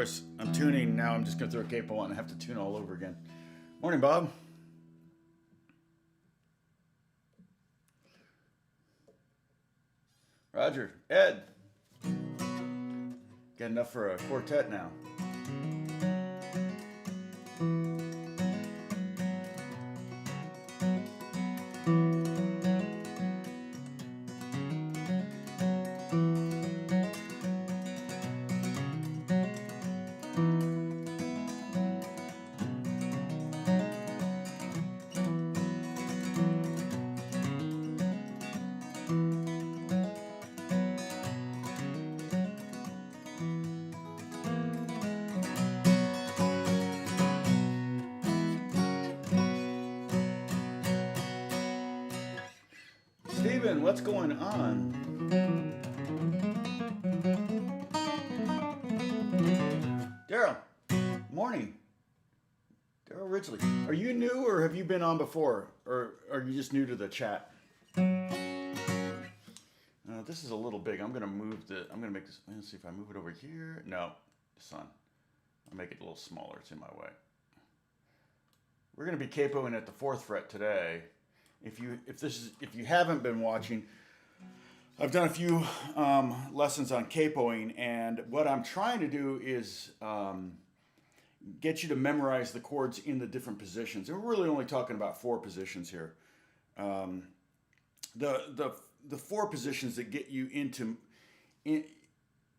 choice. I'm tuning now. I'm just going to throw a capo on and have to tune all over again. Morning, Bob. Roger. Ed. Got enough for a quartet now. Steven, what's going on? Daryl, morning. Daryl Ridgely. Are you new or have you been on before? Or are you just new to the chat? This is a little big. I'm going to move the, I'm going to make this, let's see if I move it over here. No, son. I'll make it a little smaller. It's in my way. We're going to be capoing at the 4th fret today. If you haven't been watching, I've done a few lessons on capoing, and what I'm trying to do is get you to memorize the chords in the different positions. And we're really only talking about 4 positions here. The 4 positions that get you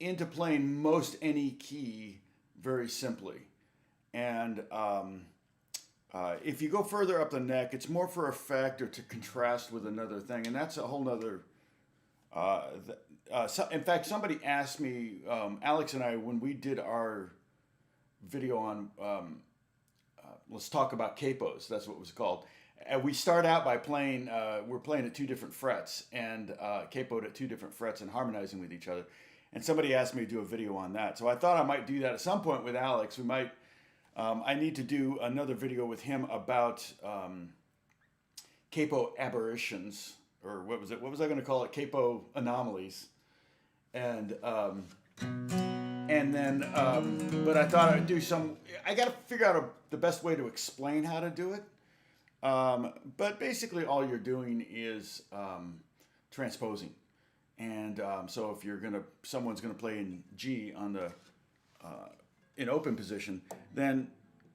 into playing most any key very simply, and if you go further up the neck, it's more for effect or to contrast with another thing, and that's a whole nother. In fact, somebody asked me, Alex and I, when we did our video on let's talk about capos. That's what it was called. And we start out by playing. We're playing at 2 different frets and capoed at 2 different frets and harmonizing with each other. And somebody asked me to do a video on that, so I thought I might do that at some point with Alex. We might. I need to do another video with him about capo aberrations, or what was it? What was I going to call it? Capo anomalies, and then, but I thought I'd do some. I got to figure out the best way to explain how to do it. But basically, all you're doing is transposing, and so if someone's gonna play in G on the in open position, then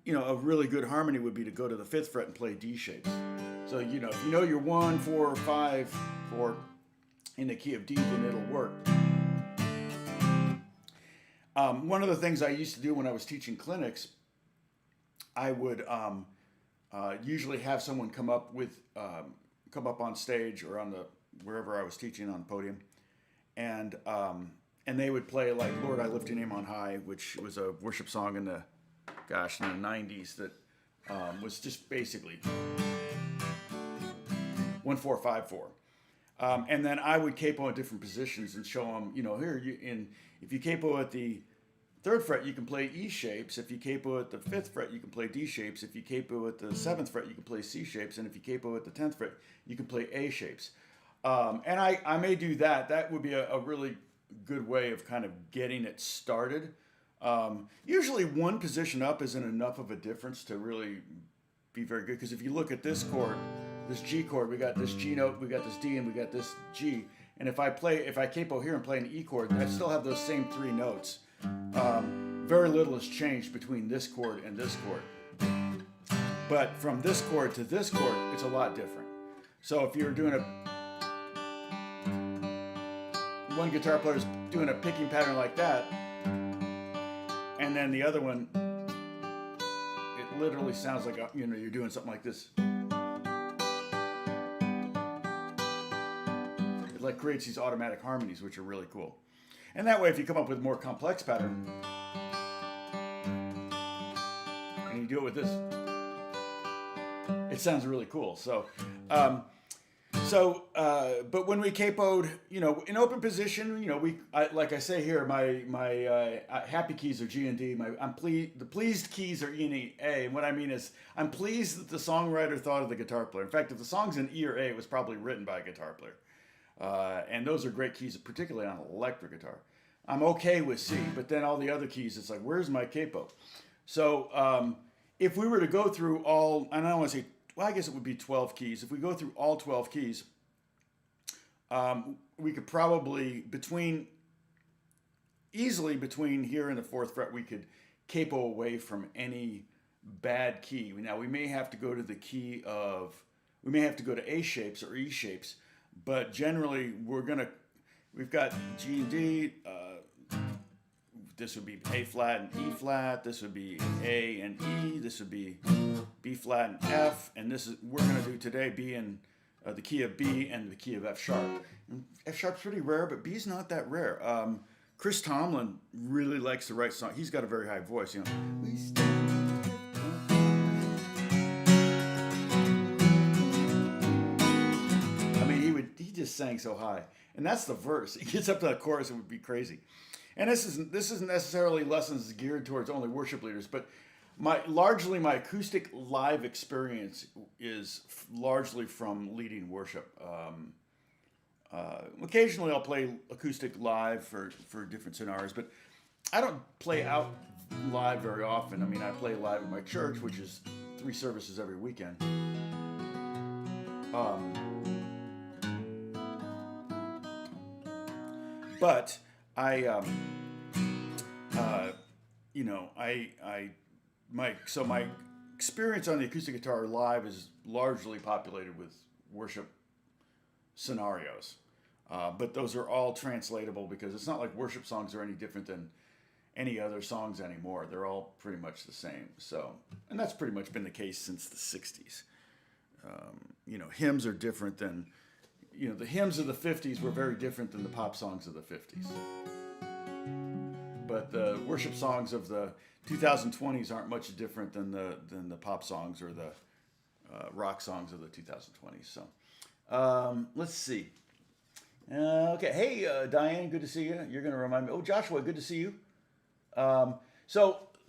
a really good harmony would be to go to the 5th fret and play D shapes. So if you know your 1, 4, 5, 4 in the key of D, then it'll work. One of the things I used to do when I was teaching clinics, I would usually have someone come up on stage or on wherever I was teaching on the podium, and they would play like "Lord, I Lift Your Name on High," which was a worship song in the 90s that was just basically 1, 4, 5, 4. And then I would capo in different positions and show them, if you capo at the 3rd fret, you can play E shapes. If you capo at the 5th fret, you can play D shapes. If you capo at the 7th fret, you can play C shapes. And if you capo at the 10th fret, you can play A shapes. And I may do that. That would be a really good way of kind of getting it started. Usually 1 position up isn't enough of a difference to really be very good. Because if you look at this chord, this G chord, we got this G note, we got this D, and we got this G. And if I capo here and play an E chord, I still have those same 3 notes. Very little has changed between this chord and this chord. But from this chord to this chord, it's a lot different. So if you're doing one guitar player is doing a picking pattern like that, and then the other one, it literally sounds like you're doing something like this. It like creates these automatic harmonies, which are really cool. And that way, if you come up with a more complex pattern, and you do it with this, it sounds really cool. So, but when we capoed, in open position, like I say here, my happy keys are G and D. The pleased keys are E and A. And what I mean is, I'm pleased that the songwriter thought of the guitar player. In fact, if the song's in E or A, it was probably written by a guitar player. And those are great keys, particularly on electric guitar. I'm okay with C, but then all the other keys, it's like, where's my capo? So if we were to go through all, and I don't want to say, well, I guess it would be 12 keys. If we go through all 12 keys, we could probably, easily between here and the fourth fret, we could capo away from any bad key. Now, we may have to go to we may have to go to A shapes or E shapes, but generally we've got G and D, this would be A flat and E flat, this would be A and E, this would be B flat and F, and we're going to do today B and the key of B and the key of F sharp. F sharp's pretty rare, but B's not that rare. Chris Tomlin really likes to write songs. He's got a very high voice, you know. I mean, he just sang so high, and that's the verse. He gets up to the chorus, it would be crazy. And this isn't necessarily lessons geared towards only worship leaders, but largely my acoustic live experience is largely from leading worship. Occasionally I'll play acoustic live for different scenarios, but I don't play out live very often. I mean, I play live at my church, which is 3 services every weekend. But my experience on the acoustic guitar live is largely populated with worship scenarios. But those are all translatable because it's not like worship songs are any different than any other songs anymore. They're all pretty much the same. So, and that's pretty much been the case since the 60s. Hymns are different than, the hymns of the 50s were very different than the pop songs of the 50s. But the worship songs of the 2020s aren't much different than the pop songs or the rock songs of the 2020s. So let's see. Okay, hey Diane, good to see you. You're going to remind me. Oh, Joshua, good to see you. So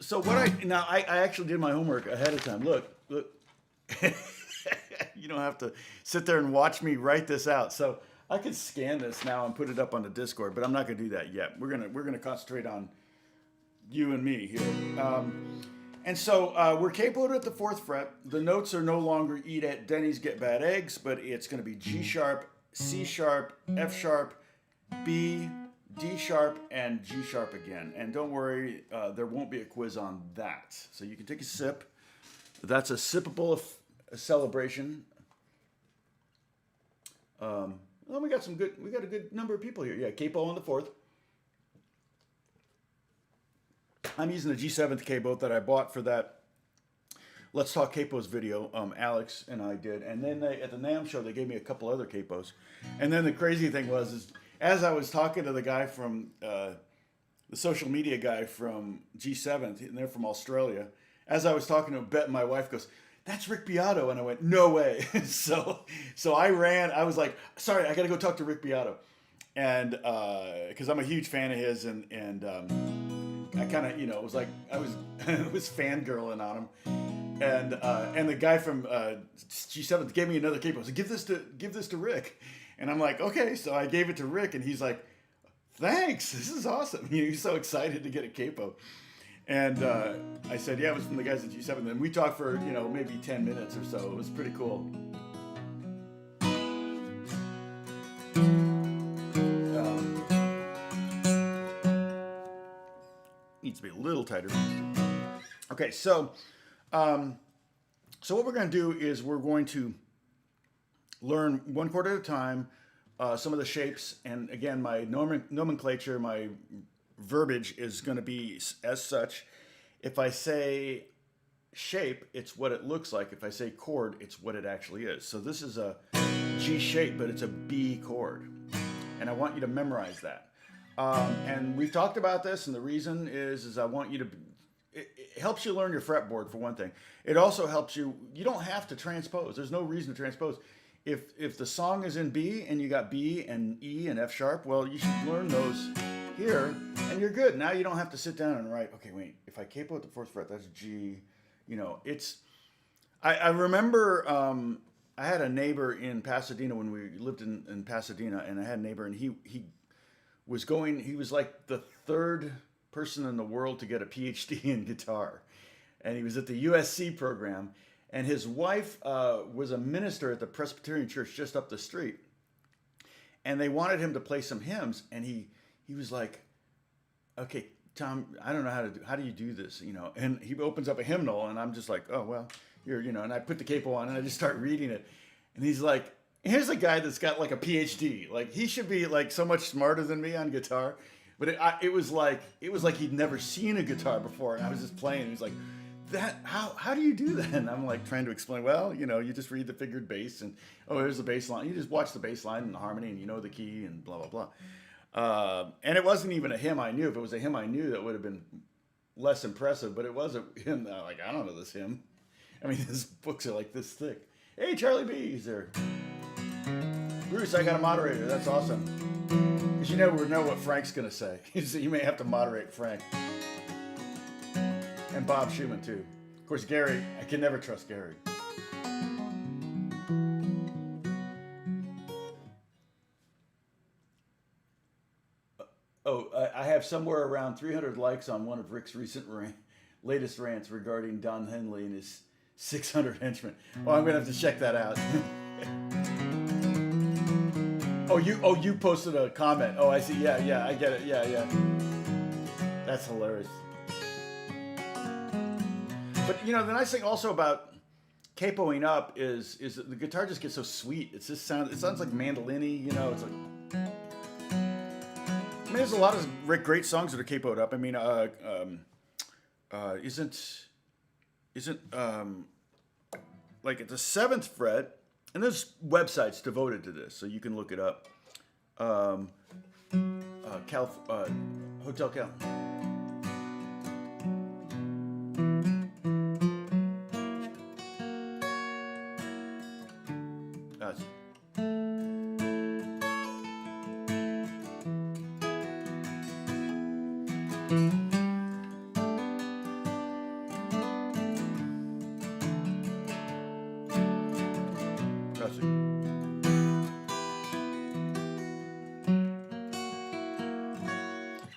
what I actually did my homework ahead of time. Look. You don't have to sit there and watch me write this out. So I could scan this now and put it up on the Discord, but I'm not going to do that yet. We're gonna concentrate on you and me here. And so we're capoed at the 4th fret. The notes are no longer eat at Denny's, get bad eggs, but it's going to be G sharp, C sharp, F sharp, B, D sharp, and G sharp again. And don't worry, there won't be a quiz on that. So you can take a sip. That's a sippable celebration. Well, we got a good number of people here. Yeah, capo on the 4th. I'm using the G7th capo that I bought for that Let's Talk Capos video. Alex and I did, and then at the NAMM show they gave me a couple other capos. And then the crazy thing was, as I was talking to the guy from the social media guy from G7th, and they're from Australia. As I was talking to him, my wife goes, "That's Rick Beato," and I went, "No way!" so I ran. I was like, "Sorry, I got to go talk to Rick Beato," and because I'm a huge fan of his, and I kind of was like I was fangirling on him, and the guy from G7 gave me another capo. So give this to Rick, and I'm like, okay. So I gave it to Rick, and he's like, "Thanks, this is awesome." He's so excited to get a capo. And I said, yeah, it was from the guys at G7. And we talked for, maybe 10 minutes or so. It was pretty cool. Needs to be a little tighter. Okay, so what we're going to do is we're going to learn one chord at a time, some of the shapes. And again, my nomenclature, my verbiage is going to be as such. If I say shape, it's what it looks like. If I say chord, it's what it actually is. So this is a G shape, but it's a B chord. And I want you to memorize that. And we've talked about this, and the reason is I want you to, it helps you learn your fretboard for one thing. It also helps you don't have to transpose. There's no reason to transpose. If the song is in B and you got B and E and F sharp, well, you should learn those here, and you're good. Now you don't have to sit down and write, okay, wait, if I capo at the 4th fret, that's G. I remember I had a neighbor in Pasadena when we lived in Pasadena, and I had a neighbor, and he he was like the third person in the world to get a PhD in guitar. And he was at the USC program. And his wife was a minister at the Presbyterian church just up the street. And they wanted him to play some hymns. And he was like, okay, Tom, I don't know how do you do this, you know? And he opens up a hymnal, and I'm just like, oh, well, here, you know, and I put the capo on, and I just start reading it. And he's like, here's a guy that's got like a PhD. Like, he should be like so much smarter than me on guitar. But it was like he'd never seen a guitar before. And I was just playing. And he's like, how do you do that? And I'm like trying to explain, well, you know, you just read the figured bass, and oh, here's the bass line. You just watch the bass line and the harmony, and you know the key, and blah, blah, blah. And it wasn't even a hymn I knew. If it was a hymn I knew, that would have been less impressive. But it was a hymn that, like, I don't know this hymn. I mean, these books are like this thick. Hey, Charlie B, he's there. Bruce, I got a moderator. That's awesome. Because you never know what Frank's going to say. So you may have to moderate Frank. And Bob Schumann, too. Of course, Gary, I can never trust Gary. I have somewhere around 300 likes on one of Rick's latest rants regarding Don Henley and his 600 henchmen. Oh, I'm going to have to check that out. You posted a comment. Oh, I see. Yeah, I get it. Yeah. That's hilarious. But, you know, the nice thing also about capoing up is that the guitar just gets so sweet. It sounds like mandolin-y, you know. It's like, I mean, there's a lot of great songs that are capoed up. I mean, isn't like at the 7th fret, and there's websites devoted to this, so you can look it up. Hotel Cal.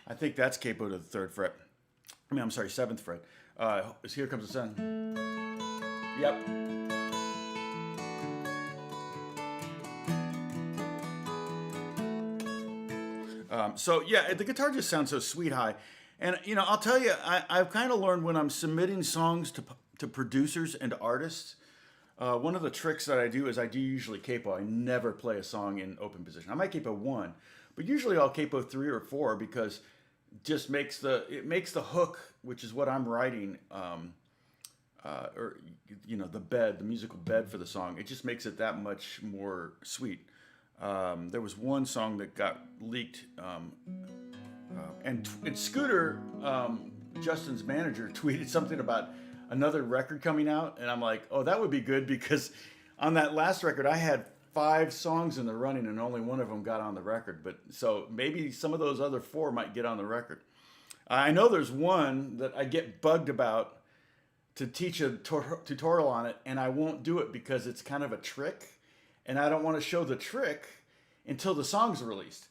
I think that's capo to the 3rd fret. I mean, I'm sorry, 7th fret. Here Comes the Sun. Yep. So yeah, the guitar just sounds so sweet high. And, you know, I'll tell you, I've kind of learned when I'm submitting songs to producers and artists, one of the tricks that I do is I do usually capo. I never play a song in open position. I might capo 1, but usually I'll capo 3 or 4 because it makes the hook, which is what I'm writing, or, you know, the musical bed for the song. It just makes it that much more sweet. There was one song that got leaked, and Scooter, Justin's manager, tweeted something about another record coming out, and I'm like, oh, that would be good, because on that last record I had 5 songs in the running and only one of them got on the record. But so maybe some of those other 4 might get on the record. I know there's one that I get bugged about to teach a tutorial on it, and I won't do it because it's kind of a trick, and I don't want to show the trick until the song's released.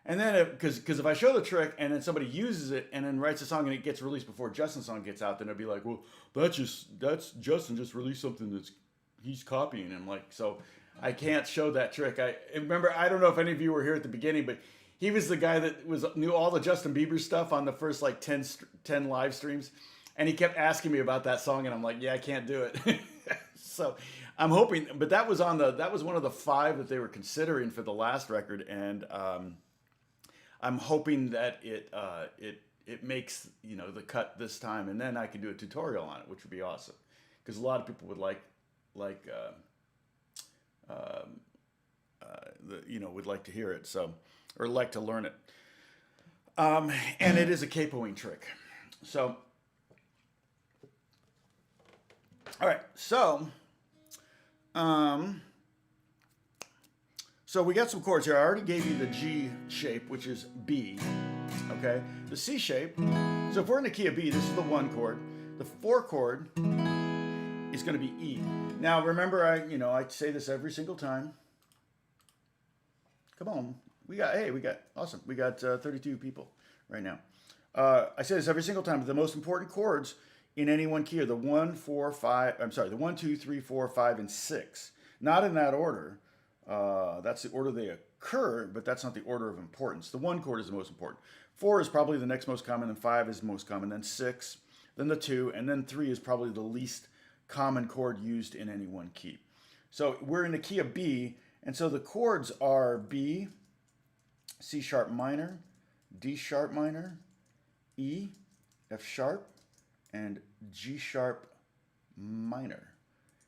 And then, because if I show the trick and then somebody uses it and then writes a song and it gets released before Justin's song gets out, then it'll be like, well, that's Justin just released something he's copying. And I'm like, so I can't show that trick. I remember, I don't know if any of you were here at the beginning, but he was the guy that knew all the Justin Bieber stuff on the first like 10 live streams. And he kept asking me about that song, and I'm like, yeah, I can't do it. So I'm hoping, but that was one of the 5 that they were considering for the last record. And, I'm hoping that it makes, you know, the cut this time, and then I can do a tutorial on it, which would be awesome, because a lot of people would would like to hear it, so, or like to learn it. And it is a capoing trick. So, all right, so. So we got some chords here. I already gave you the G shape, which is B, okay? The C shape, so if we're in the key of B, this is the 1 chord. The 4 chord is going to be E. Now remember, I say this every single time. Come on, We got awesome. We got 32 people right now. I say this every single time. But the most important chords in any one key are the 1, 4, 5. I'm sorry, the 1, 2, 3, 4, 5, and 6. Not in that order. That's the order they occur, but that's not the order of importance. The 1 chord is the most important. 4 is probably the next most common, and 5 is the most common, then 6, then the 2, and then 3 is probably the least common chord used in any one key. So we're in the key of B, and so the chords are B, C sharp minor, D sharp minor, E, F sharp, and G sharp minor.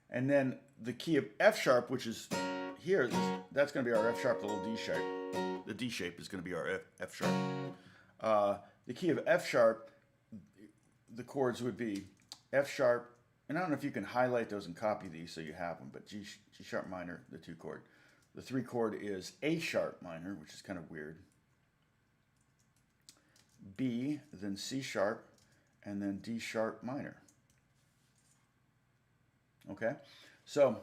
And then the key of F sharp, which is here, that's going to be our F sharp, the little D shape. The D shape is going to be our F sharp. The key of F sharp, the chords would be F sharp, and I don't know if you can highlight those and copy these so you have them, but G sharp minor, the 2 chord. The 3 chord is A sharp minor, which is kind of weird. B, then C sharp, and then D sharp minor. Okay, so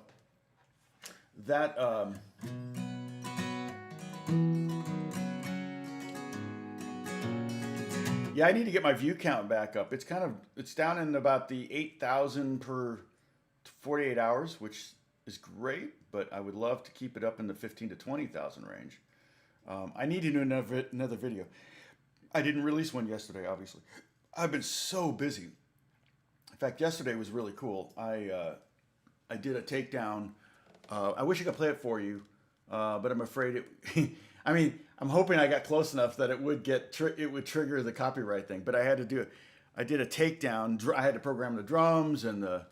that yeah, I need to get my view count back up. It's down in about the 8,000 per 48 hours, which is great, but I would love to keep it up in the 15 to 20,000 range. I need to do another video. I didn't release one yesterday, obviously. I've been so busy. In fact, yesterday was really cool. I did a takedown. I wish I could play it for you, but I'm afraid it. I mean, I'm hoping I got close enough that it would trigger the copyright thing. But I had to do it. I did a takedown. I had to program the drums and I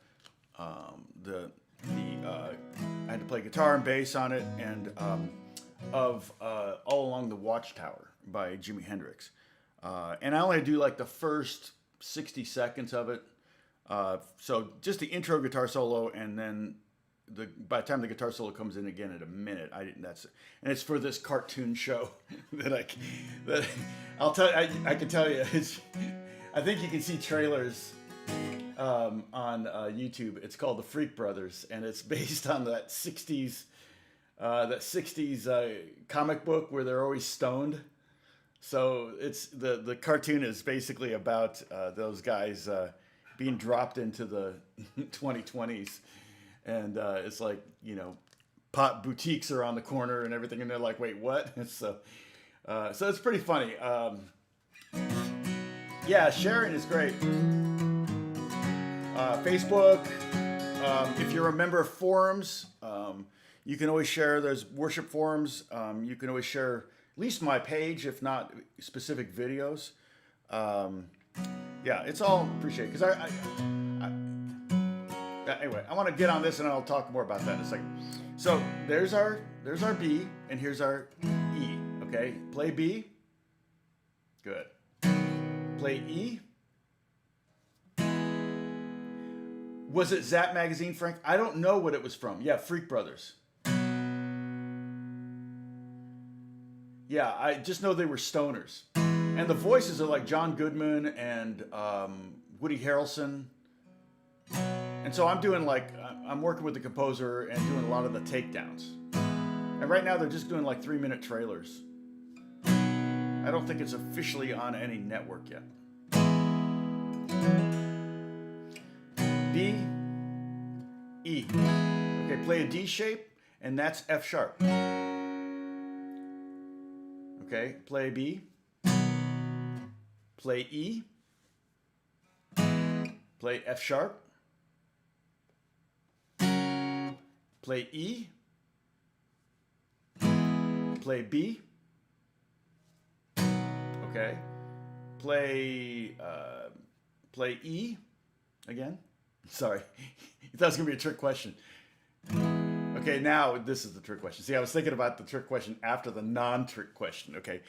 had to play guitar and bass on it, and of All Along the Watchtower by Jimi Hendrix. And I only do like the first 60 seconds of it. So just the intro guitar solo, and then by the time the guitar solo comes in again in a minute, and it's for this cartoon show that I'll tell you, I can tell you, I think you can see trailers on YouTube. It's called The Freak Brothers, and it's based on that 60s comic book where they're always stoned. So it's the cartoon is basically about those guys being dropped into the 2020s, and it's like, pot boutiques are on the corner and everything, and they're like, wait, what? So it's pretty funny. Yeah, sharing is great. Facebook, if you're a member of forums, you can always share. There's worship forums. You can always share at least my page, if not specific videos. Yeah, it's all appreciated. Because anyway, I want to get on this, and I'll talk more about that in a second. So there's our B, and here's our E. Okay, play B. Good. Play E. Was it Zap Magazine, Frank? I don't know what it was from. Yeah, Freak Brothers. Yeah, I just know they were stoners. And the voices are like John Goodman and Woody Harrelson. And so I'm working with the composer and doing a lot of the takedowns. And right now they're just doing like 3-minute trailers. I don't think it's officially on any network yet. B, E. Okay, play a D shape, and that's F sharp. Okay, play B. Play E. Play F sharp. Play E. Play B. Okay. Play E again. Sorry, you thought it was gonna be a trick question. Okay, now this is the trick question. See, I was thinking about the trick question after the non-trick question. Okay,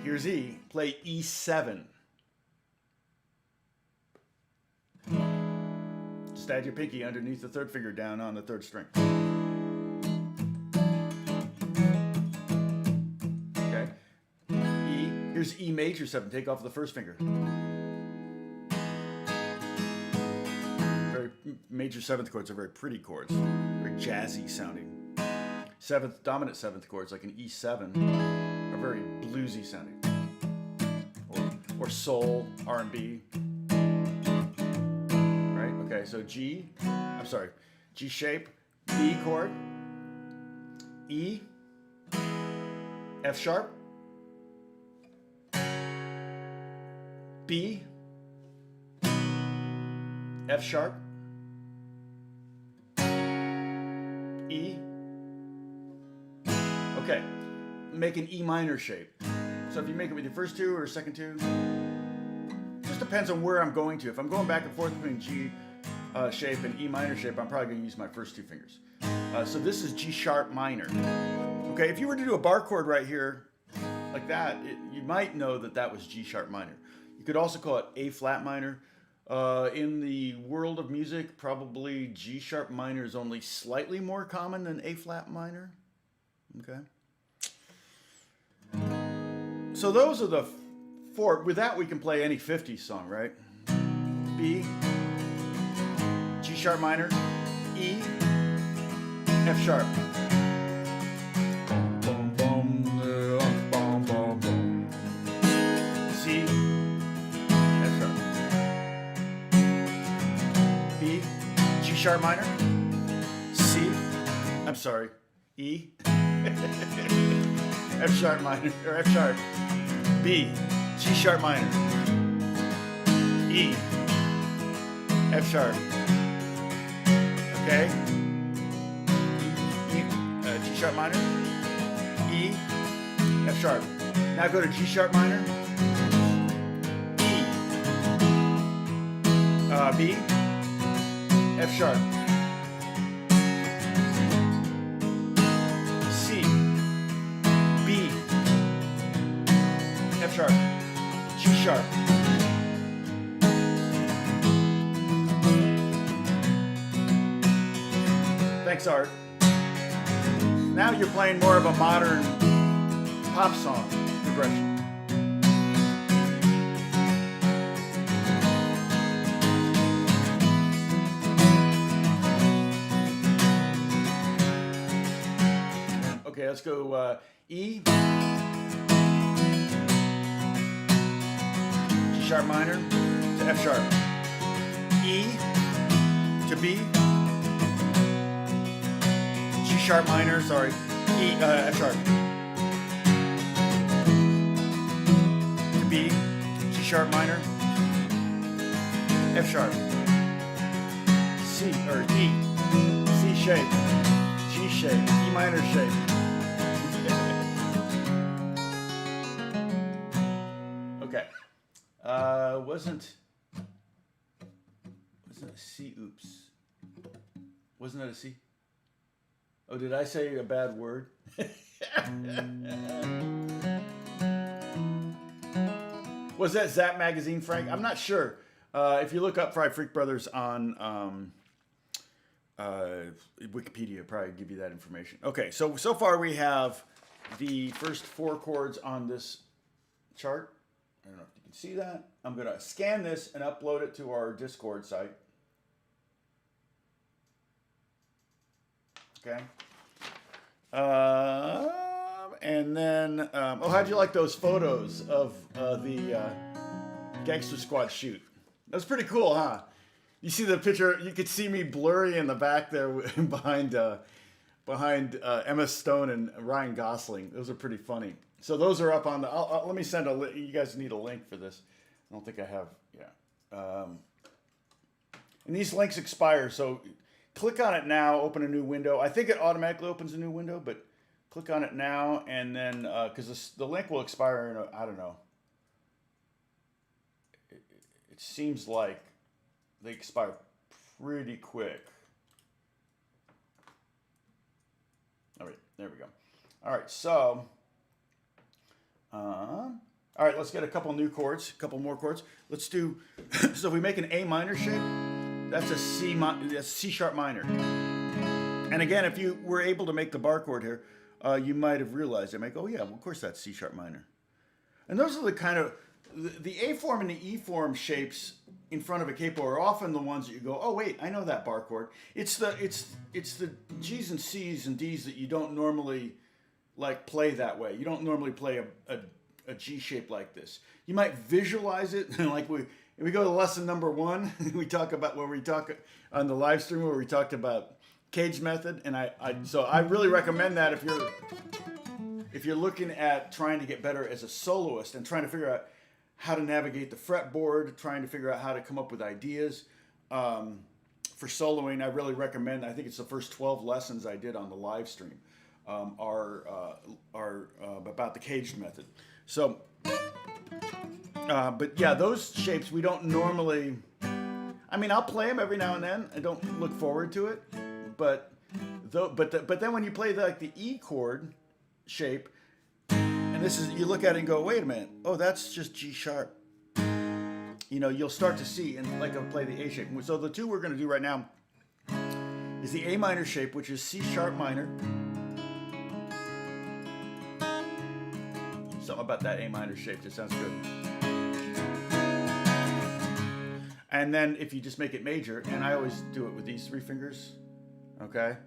here's E. Play E7. Just add your pinky underneath the 3rd finger down on the 3rd string. Okay. E. Here's E major 7. Take off the 1st finger. Very major 7th chords are very pretty chords. Very jazzy sounding. seventh, dominant seventh chords, like an E7, are very bluesy sounding. Or soul, R&B. Right? Okay, so G shape, B chord, E, F sharp, B, F sharp, E. Okay, make an E minor shape. So if you make it with your first two or second two, just depends on where I'm going to. If I'm going back and forth between G shape and E minor shape, I'm probably going to use my first two fingers. So this is G sharp minor. Okay, if you were to do a bar chord right here, like that, you might know that that was G sharp minor. You could also call it A flat minor. In the world of music, probably G sharp minor is only slightly more common than A flat minor. Okay. So those are the four. With that, we can play any 50s song, right? B, G sharp minor, E, F sharp. Boom, boom, boom, boom, boom, boom. C, F sharp. B, G sharp minor, C, I'm sorry, E, F sharp minor, or F sharp. B, G sharp minor, E, F sharp. Okay. G sharp minor, E, F sharp. Now go to G sharp minor, E, B, F sharp, C, B, F sharp, G sharp. Thanks, Art. Now you're playing more of a modern pop song progression. Okay, let's go E, G sharp minor to F sharp, E to B, G sharp minor, sorry, E, F sharp, to B, G sharp minor, F sharp, C, or E, C shape, G shape, E minor shape. Okay. Wasn't a C, oops. Wasn't that a C? Oh, did I say a bad word? Was that Zap Magazine, Frank? I'm not sure. If you look up Fried Freak Brothers on Wikipedia, probably give you that information. Okay, so far we have the first four chords on this chart. I don't know if you can see that. I'm going to scan this and upload it to our Discord site. Okay. And then, how'd you like those photos of the Gangster Squad shoot? That's pretty cool, huh? You see the picture? You could see me blurry in the back there behind Emma Stone and Ryan Gosling. Those are pretty funny. So those are up on the. Let me send a. You guys need a link for this. I don't think I have. Yeah. And these links expire, so click on it now. Open a new window. I think it automatically opens a new window, but click on it now, and then because the link will expire in I don't know. It seems like they expire pretty quick. All right, there we go. All right, so. All right, let's get a couple new chords, a couple more chords. Let's do, so if we make an A minor shape, that's a C sharp minor. And again, if you were able to make the bar chord here, you might have realized it. Like, oh yeah, well, of course that's C sharp minor. And those are the kind of the A form and the E form shapes in front of a capo are often the ones that you go, oh wait, I know that bar chord. It's the G's and C's and D's that you don't normally like play that way. You don't normally play a G shape like this. You might visualize it, like we go to lesson number 1. We talk about on the live stream where we talked about cage method, and so I really recommend that if you're looking at trying to get better as a soloist and trying to figure out how to navigate the fretboard, trying to figure out how to come up with ideas for soloing. I really recommend. I think it's the first 12 lessons I did on the live stream are about the caged method. So, but yeah, those shapes we don't normally. I mean, I'll play them every now and then. I don't look forward to it, but then when you play the E chord shape, and this is, you look at it and go, wait a minute, oh, that's just G sharp. You know, you'll start to see, and like I'll play the A shape. So the two we're going to do right now is the A minor shape, which is C sharp minor. Something about that A minor shape just sounds good. And then if you just make it major, and I always do it with these 3 fingers, okay?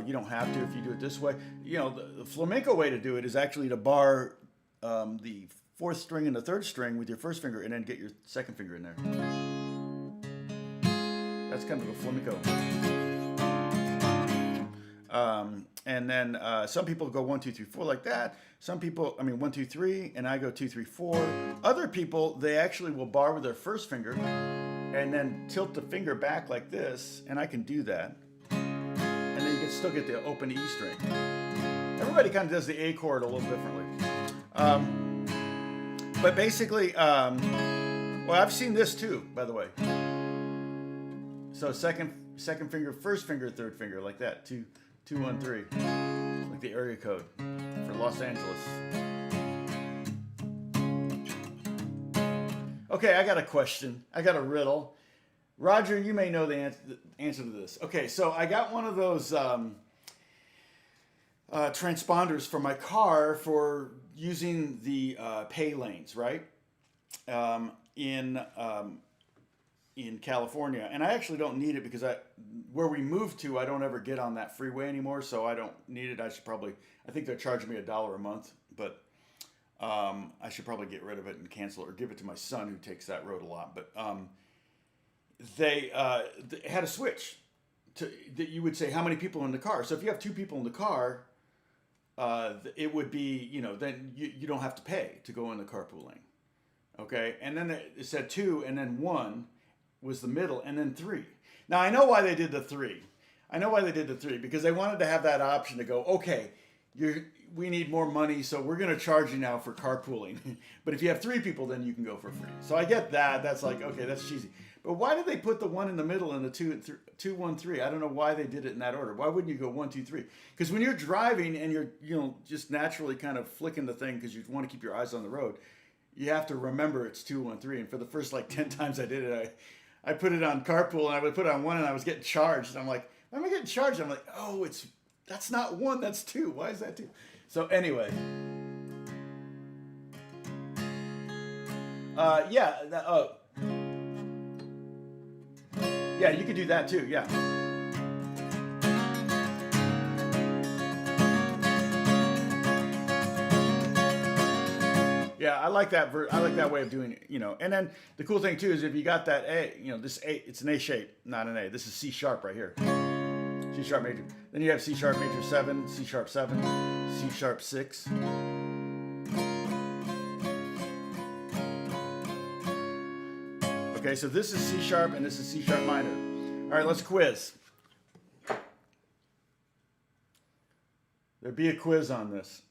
You don't have to if you do it this way. You know, the flamenco way to do it is actually to bar the 4th string and the 3rd string with your 1st finger and then get your 2nd finger in there. That's kind of a flamenco. And then some people go 1, 2, 3, 4 like that. Some people, 1, 2, 3, and I go 2, 3, 4. Other people, they actually will bar with their 1st finger and then tilt the finger back like this, and I can do that. And then you can still get the open E string. Everybody kind of does the A chord a little differently. But basically, well, I've seen this too, by the way. So second finger, 1st finger, 3rd finger, like that. 2, 1, 3, like the area code for Los Angeles. Okay, I got a question. I got a riddle. Roger, you may know the answer to this. Okay, so I got one of those transponders for my car for using the pay lanes, right? In California, and I actually don't need it because where we moved to, I don't ever get on that freeway anymore, so I don't need it. I think they're charging me $1 a month, but I should probably get rid of it and cancel it or give it to my son who takes that road a lot. But they had a switch that you would say how many people in the car. So if you have 2 people in the car, it would be, then you don't have to pay to go in the carpool lane. Okay, and then it said 2, and then 1 was the middle, and then 3. Now I know why they did the 3. Because they wanted to have that option to go, okay, we need more money, so we're going to charge you now for carpooling. But if you have 3 people, then you can go for free. So I get that. That's like, okay, that's cheesy. But why did they put the 1 in the middle and the 2, 1, 3? I don't know why they did it in that order. Why wouldn't you go 1, 2, 3? Because when you're driving and you're just naturally kind of flicking the thing because you want to keep your eyes on the road, you have to remember it's 2, 1, 3. And for the first 10 times I did it, I put it on carpool and I would put it on 1 and I was getting charged. And I'm like, why am I getting charged? I'm like, oh, that's not 1, that's 2. Why is that 2? So anyway, yeah, you could do that too. Yeah. Yeah, I like that. I like that way of doing it. And then the cool thing too is if you got that A, this A, it's an A shape, not an A. This is C sharp right here. C sharp major. Then you have C sharp major 7, C sharp 7, C sharp 6. Okay, so this is C sharp and this is C sharp minor. All right, let's quiz. There'd be a quiz on this.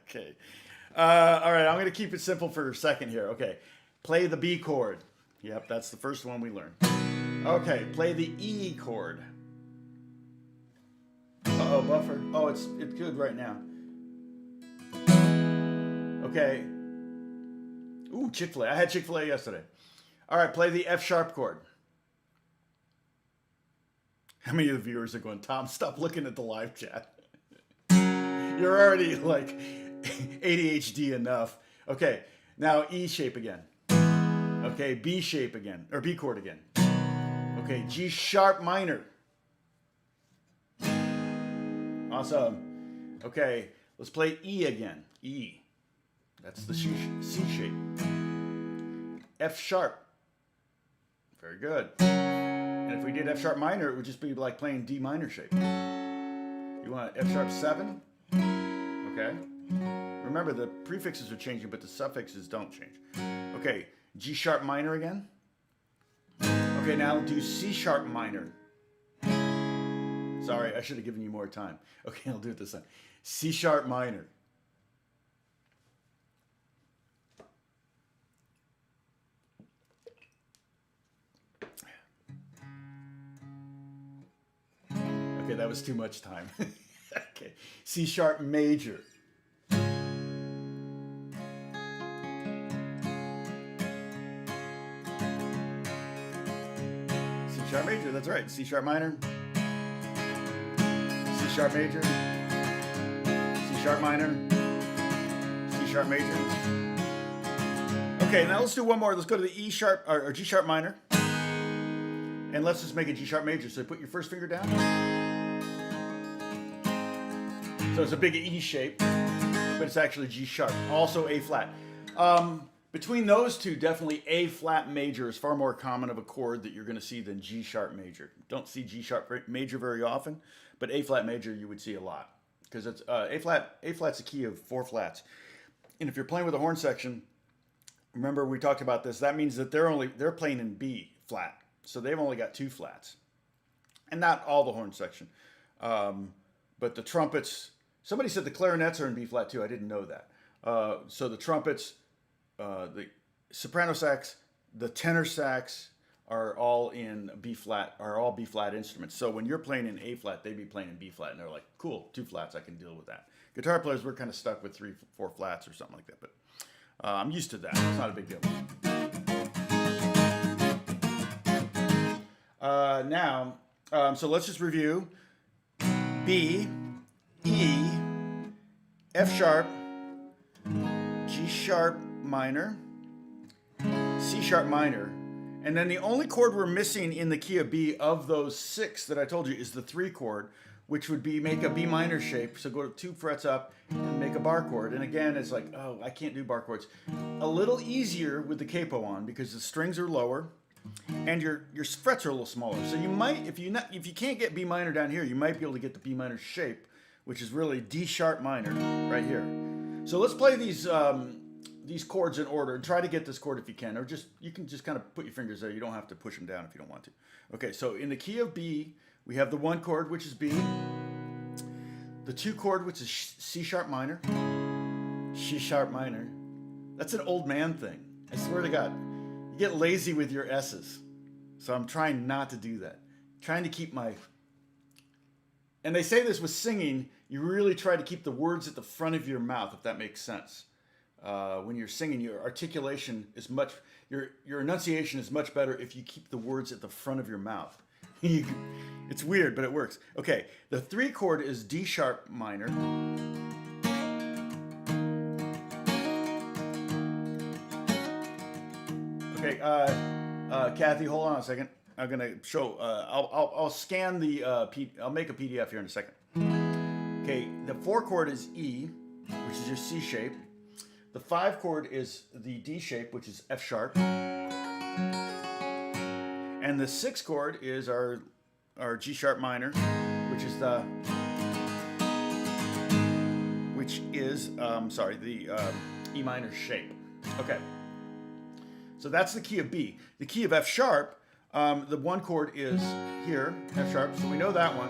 Okay. All right, I'm going to keep it simple for a second here. Okay, play the B chord. Yep, that's the first one we learned. Okay, play the E chord. Uh-oh, buffer. Oh, it's good right now. Okay. Ooh, Chick-fil-A. I had Chick-fil-A yesterday. All right, play the F sharp chord. How many of the viewers are going, Tom, stop looking at the live chat? You're already like ADHD enough. Okay, Now E shape again. Okay, B shape again, or B chord again. Okay, G sharp minor. Awesome. Okay, let's play E again. E. That's the C shape. F sharp. Very good. And if we did F sharp minor, it would just be like playing D minor shape. You want F sharp 7? Okay. Remember, the prefixes are changing, but the suffixes don't change. Okay, G sharp minor again. Okay, now do C sharp minor. Sorry, I should have given you more time. Okay, I'll do it this time. C sharp minor. Okay, that was too much time. Okay, C sharp major. C sharp major, that's right. C sharp minor. C sharp major. C sharp minor. C sharp major. Okay, now let's do one more. Let's go to the E sharp or G sharp minor. And let's just make a G sharp major. So put your first finger down. So it's a big E shape, but it's actually G sharp. Also A flat. Between those two, definitely A flat major is far more common of a chord that you're going to see than G sharp major. Don't see G sharp major very often, but A flat major you would see a lot because it's A flat's a key of 4 flats. And if you're playing with a horn section, remember we talked about this. That means that they're playing in B flat, so they've only got 2 flats, and not all the horn section, but the trumpets. Somebody said the clarinets are in B flat too. I didn't know that. So the trumpets, the soprano sax, the tenor sax are all in B flat, are all B flat instruments. So when you're playing in A flat, they'd be playing in B flat, and they're like, cool, 2 flats, I can deal with that. Guitar players, we're kind of stuck with 3, 4 flats or something like that, but I'm used to that. It's not a big deal. So let's just review. B, E, F sharp, G sharp minor, C sharp minor, and then the only chord we're missing in the key of B of those 6 that I told you is the 3 chord, which would be make a B minor shape. So go 2 frets up and make a bar chord. And again, it's like, oh, I can't do bar chords. A little easier with the capo on because the strings are lower and your frets are a little smaller. So you might, if you can't get B minor down here, you might be able to get the B minor shape, which is really D sharp minor right here. So let's play these chords in order and try to get this chord if you can, or you can just kind of put your fingers there. You don't have to push them down if you don't want to. Okay, so in the key of B, we have the 1 chord, which is B, the 2 chord, which is C sharp minor, C sharp minor. That's an old man thing. I swear to God. You get lazy with your S's. So I'm trying not to do that. Trying to keep my... And they say this with singing, you really try to keep the words at the front of your mouth, if that makes sense. When you're singing, your articulation is much... Your enunciation is much better if you keep the words at the front of your mouth. It's weird, but it works. Okay, the 3 chord is D sharp minor. Okay, Kathy, hold on a second. I'm gonna show. I'll scan the. I'll make a PDF here in a second. Okay, the 4 chord is E, which is your C shape. The 5 chord is the D shape, which is F sharp. And the 6 chord is our G sharp minor, which is the E minor shape. Okay. So that's the key of B. The key of F sharp, the 1 chord is here, F sharp, so we know that one.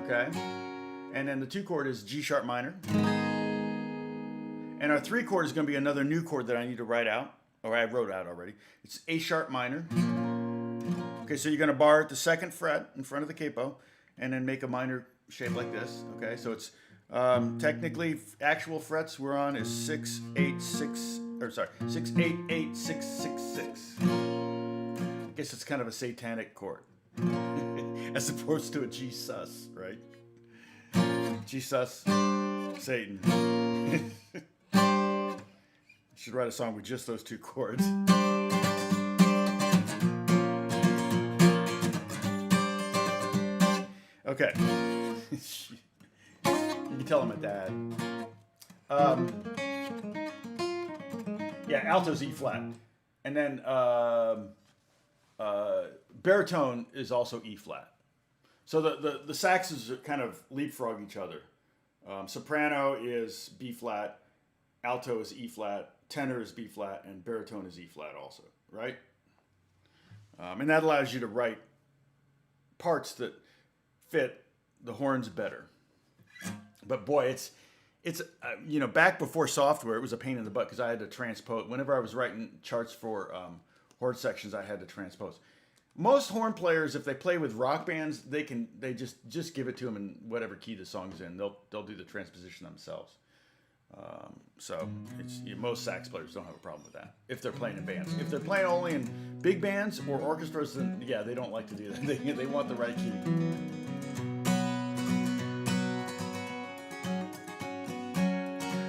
Okay. And then the 2 chord is G sharp minor. And our 3 chord is going to be another new chord that I need to write out, or I wrote out already. It's A sharp minor. Okay, so you're going to bar at the 2nd fret in front of the capo, and then make a minor shape like this. Okay, so it's technically actual frets we're on is 6, 8, 6, 6, 8, 8, 6, 6, 6. I guess it's kind of a satanic chord, as opposed to a G sus, right? G sus, Satan. Should write a song with just those two chords. Okay. You can tell I'm a dad. Yeah, alto's E flat. And then baritone is also E flat. So the saxes kind of leapfrog each other. Soprano is B flat, alto is E flat, tenor is B flat, and baritone is E flat also, right? And that allows you to write parts that fit the horns better. But boy, it's back before software, it was a pain in the butt because I had to transpose. Whenever I was writing charts for horn sections, I had to transpose. Most horn players, if they play with rock bands, they just give it to them in whatever key the song's in. They'll do the transposition themselves. So most sax players don't have a problem with that if they're playing in bands. If they're playing only in big bands or orchestras, then yeah, they don't like to do that. They want the right key.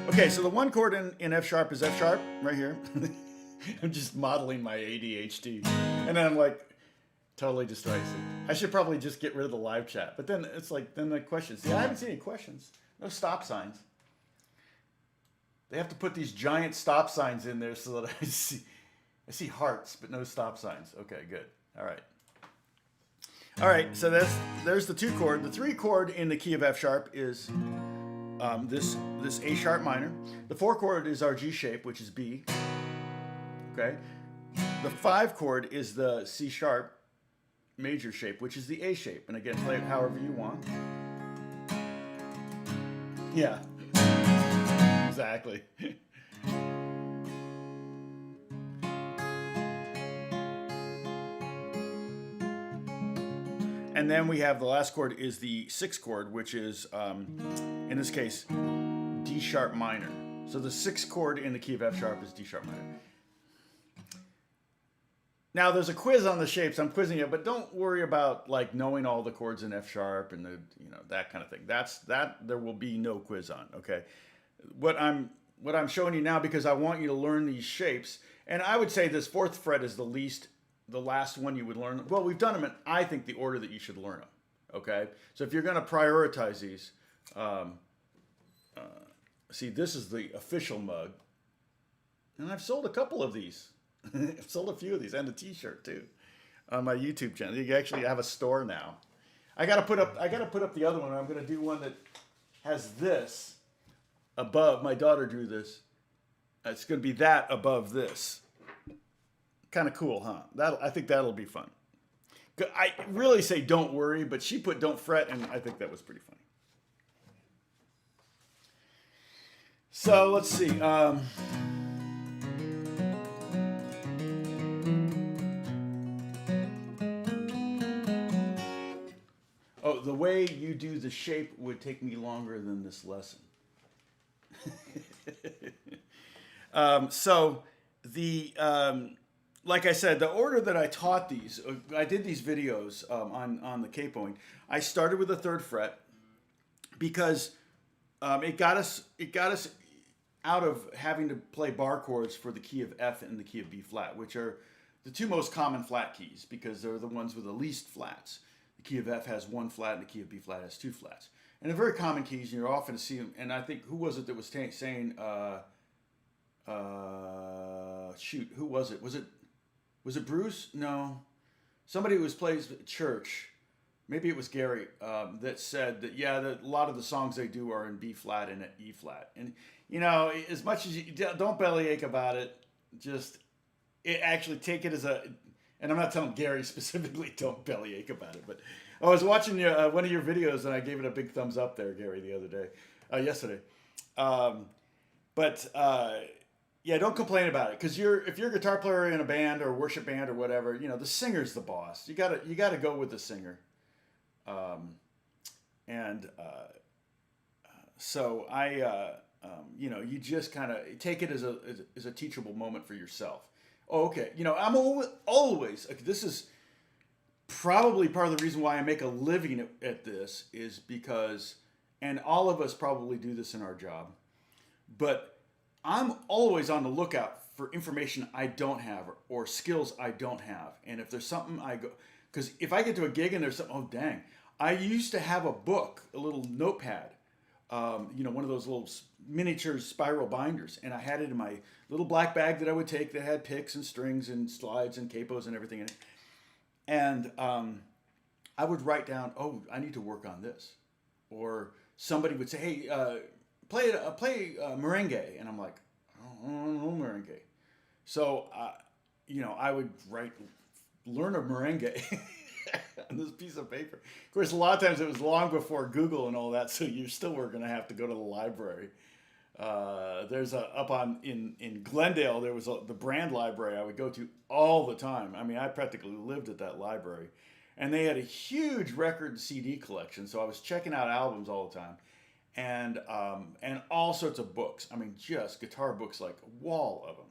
Okay, so the one chord in F sharp is F sharp right here. I'm just modeling my ADHD, and then I'm like totally distracted. I should probably just get rid of the live chat. But then it's like the questions. See, I haven't seen any questions. No stop signs. They have to put these giant stop signs in there so that I see hearts, but no stop signs. Okay, good. All right. So there's the 2 chord. The 3 chord in the key of F sharp is this A sharp minor. The 4 chord is our G shape, which is B. Okay. The 5 chord is the C sharp major shape, which is the A shape. And again, play it however you want. Yeah. Exactly. And then we have the last chord is the 6th chord, which is, in this case, D sharp minor. So the 6th chord in the key of F sharp is D sharp minor. Now there's a quiz on the shapes. I'm quizzing you, but don't worry about like knowing all the chords in F sharp and that kind of thing. That there will be no quiz on. Okay. What I'm showing you now, because I want you to learn these shapes, and I would say this 4th fret is the last one you would learn. Well, we've done them in, I think, the order that you should learn them. Okay, so if you're going to prioritize these, see, this is the official mug, and I've sold a couple of these. I've sold a few of these, and a T-shirt too, on my YouTube channel. You actually have a store now. I got to put up the other one. I'm going to do one that has this above. My daughter drew this. It's going to be that above this. Kind of cool, huh? I think that'll be fun. I really say don't worry, but she put don't fret, and I think that was pretty funny. So let's see. Oh, the way you do the shape would take me longer than this lesson. Like I said, the order that I taught these, I did these videos on the capoing. I started with the 3rd fret because it got us out of having to play bar chords for the key of F and the key of B flat, which are the 2 most common flat keys because they're the ones with the least flats. The key of F has 1 flat and the key of B flat has 2 flats. And they're very common keys, and you're often see them. And I think, who was it that was saying, shoot, who was it? Was it Bruce? No. Somebody who plays at church, maybe it was Gary, that said that, yeah, that a lot of the songs they do are in B flat and E flat. And, as much as you don't bellyache about it, actually take it as and I'm not telling Gary specifically don't bellyache about it, but I was watching one of your videos and I gave it a big thumbs up there, Gary, the other day, yesterday. Yeah, don't complain about it, because if you're a guitar player in a band or a worship band or whatever, the singer's the boss. You gotta go with the singer. So you just kind of take it as a teachable moment for yourself. Oh, okay, I'm always this is probably part of the reason why I make a living at this is because, and all of us probably do this in our job, but I'm always on the lookout for information I don't have or skills I don't have. And if there's something I go, because if I get to a gig and there's something, oh dang, I used to have a book, a little notepad, one of those little miniature spiral binders, and I had it in my little black bag that I would take that had picks and strings and slides and capos and everything in it. And I would write down, oh, I need to work on this, or somebody would say, hey, play merengue, and I'm like, I don't know merengue. So, I would learn a merengue on this piece of paper. Of course, a lot of times it was long before Google and all that, so you still were going to have to go to the library. There's in Glendale, there was the Brand Library I would go to all the time. I mean, I practically lived at that library. And they had a huge record CD collection, so I was checking out albums all the time. And all sorts of books. I mean, just guitar books, like a wall of them.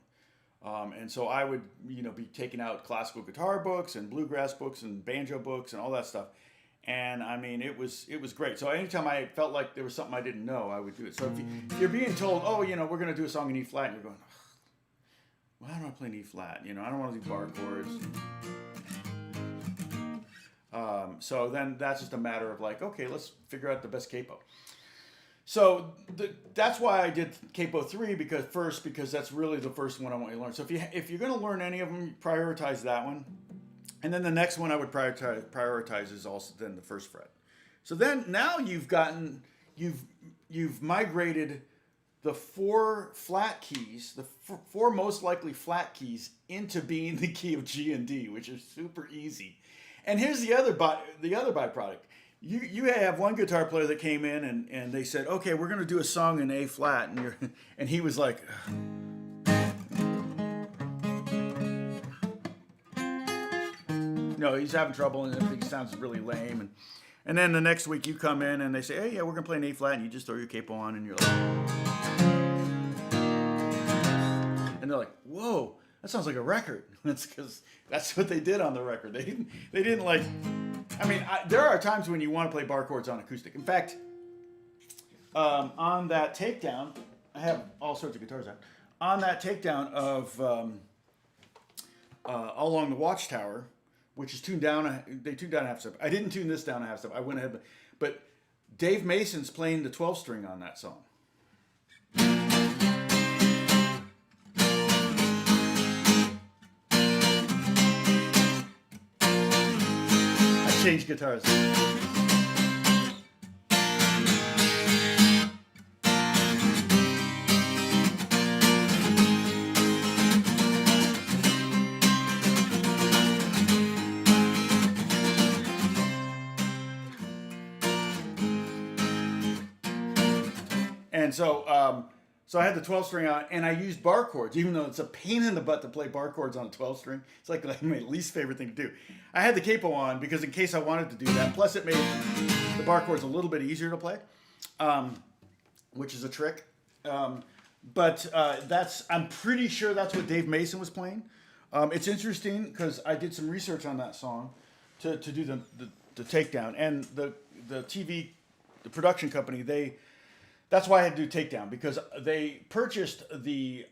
And so I would, be taking out classical guitar books and bluegrass books and banjo books and all that stuff. And I mean, it was great. So anytime I felt like there was something I didn't know, I would do it. So if you're being told, oh, we're going to do a song in E flat, and you're going, well, how do I play an E flat? I don't want to do bar chords. So then that's just a matter of like, okay, let's figure out the best capo. So that's why I did Capo 3, because that's really the first one I want you to learn. So if you're going to learn any of them, prioritize that one. And then the next one I would prioritize is also then the first fret. So then now you've migrated the 4 flat keys, the 4 most likely flat keys, into being the key of G and D, which is super easy. And here's the other byproduct. You have one guitar player that came in and they said, okay, we're going to do a song in A flat. And he was like, no, he's having trouble and it sounds really lame. And then the next week you come in and they say, hey, yeah, we're going to play an A flat. And you just throw your capo on and you're like, and they're like, whoa, that sounds like a record. That's because that's what they did on the record. They didn't like, there are times when you want to play bar chords on acoustic. In fact, on that takedown, I have all sorts of guitars out. On that takedown of All Along the Watchtower, which is tuned down, they tuned down a half step. I didn't tune this down a half step. I went ahead, but Dave Mason's playing the 12 string on that song. Change guitars. And so I had the 12 string on, and I used bar chords, even though it's a pain in the butt to play bar chords on a 12 string. It's like my least favorite thing to do. I had the capo on because in case I wanted to do that. Plus, it made the bar chords a little bit easier to play, which is a trick. But I'm pretty sure that's what Dave Mason was playing. It's interesting because I did some research on that song to do the takedown, and the production company, that's why I had to do takedown, because they purchased the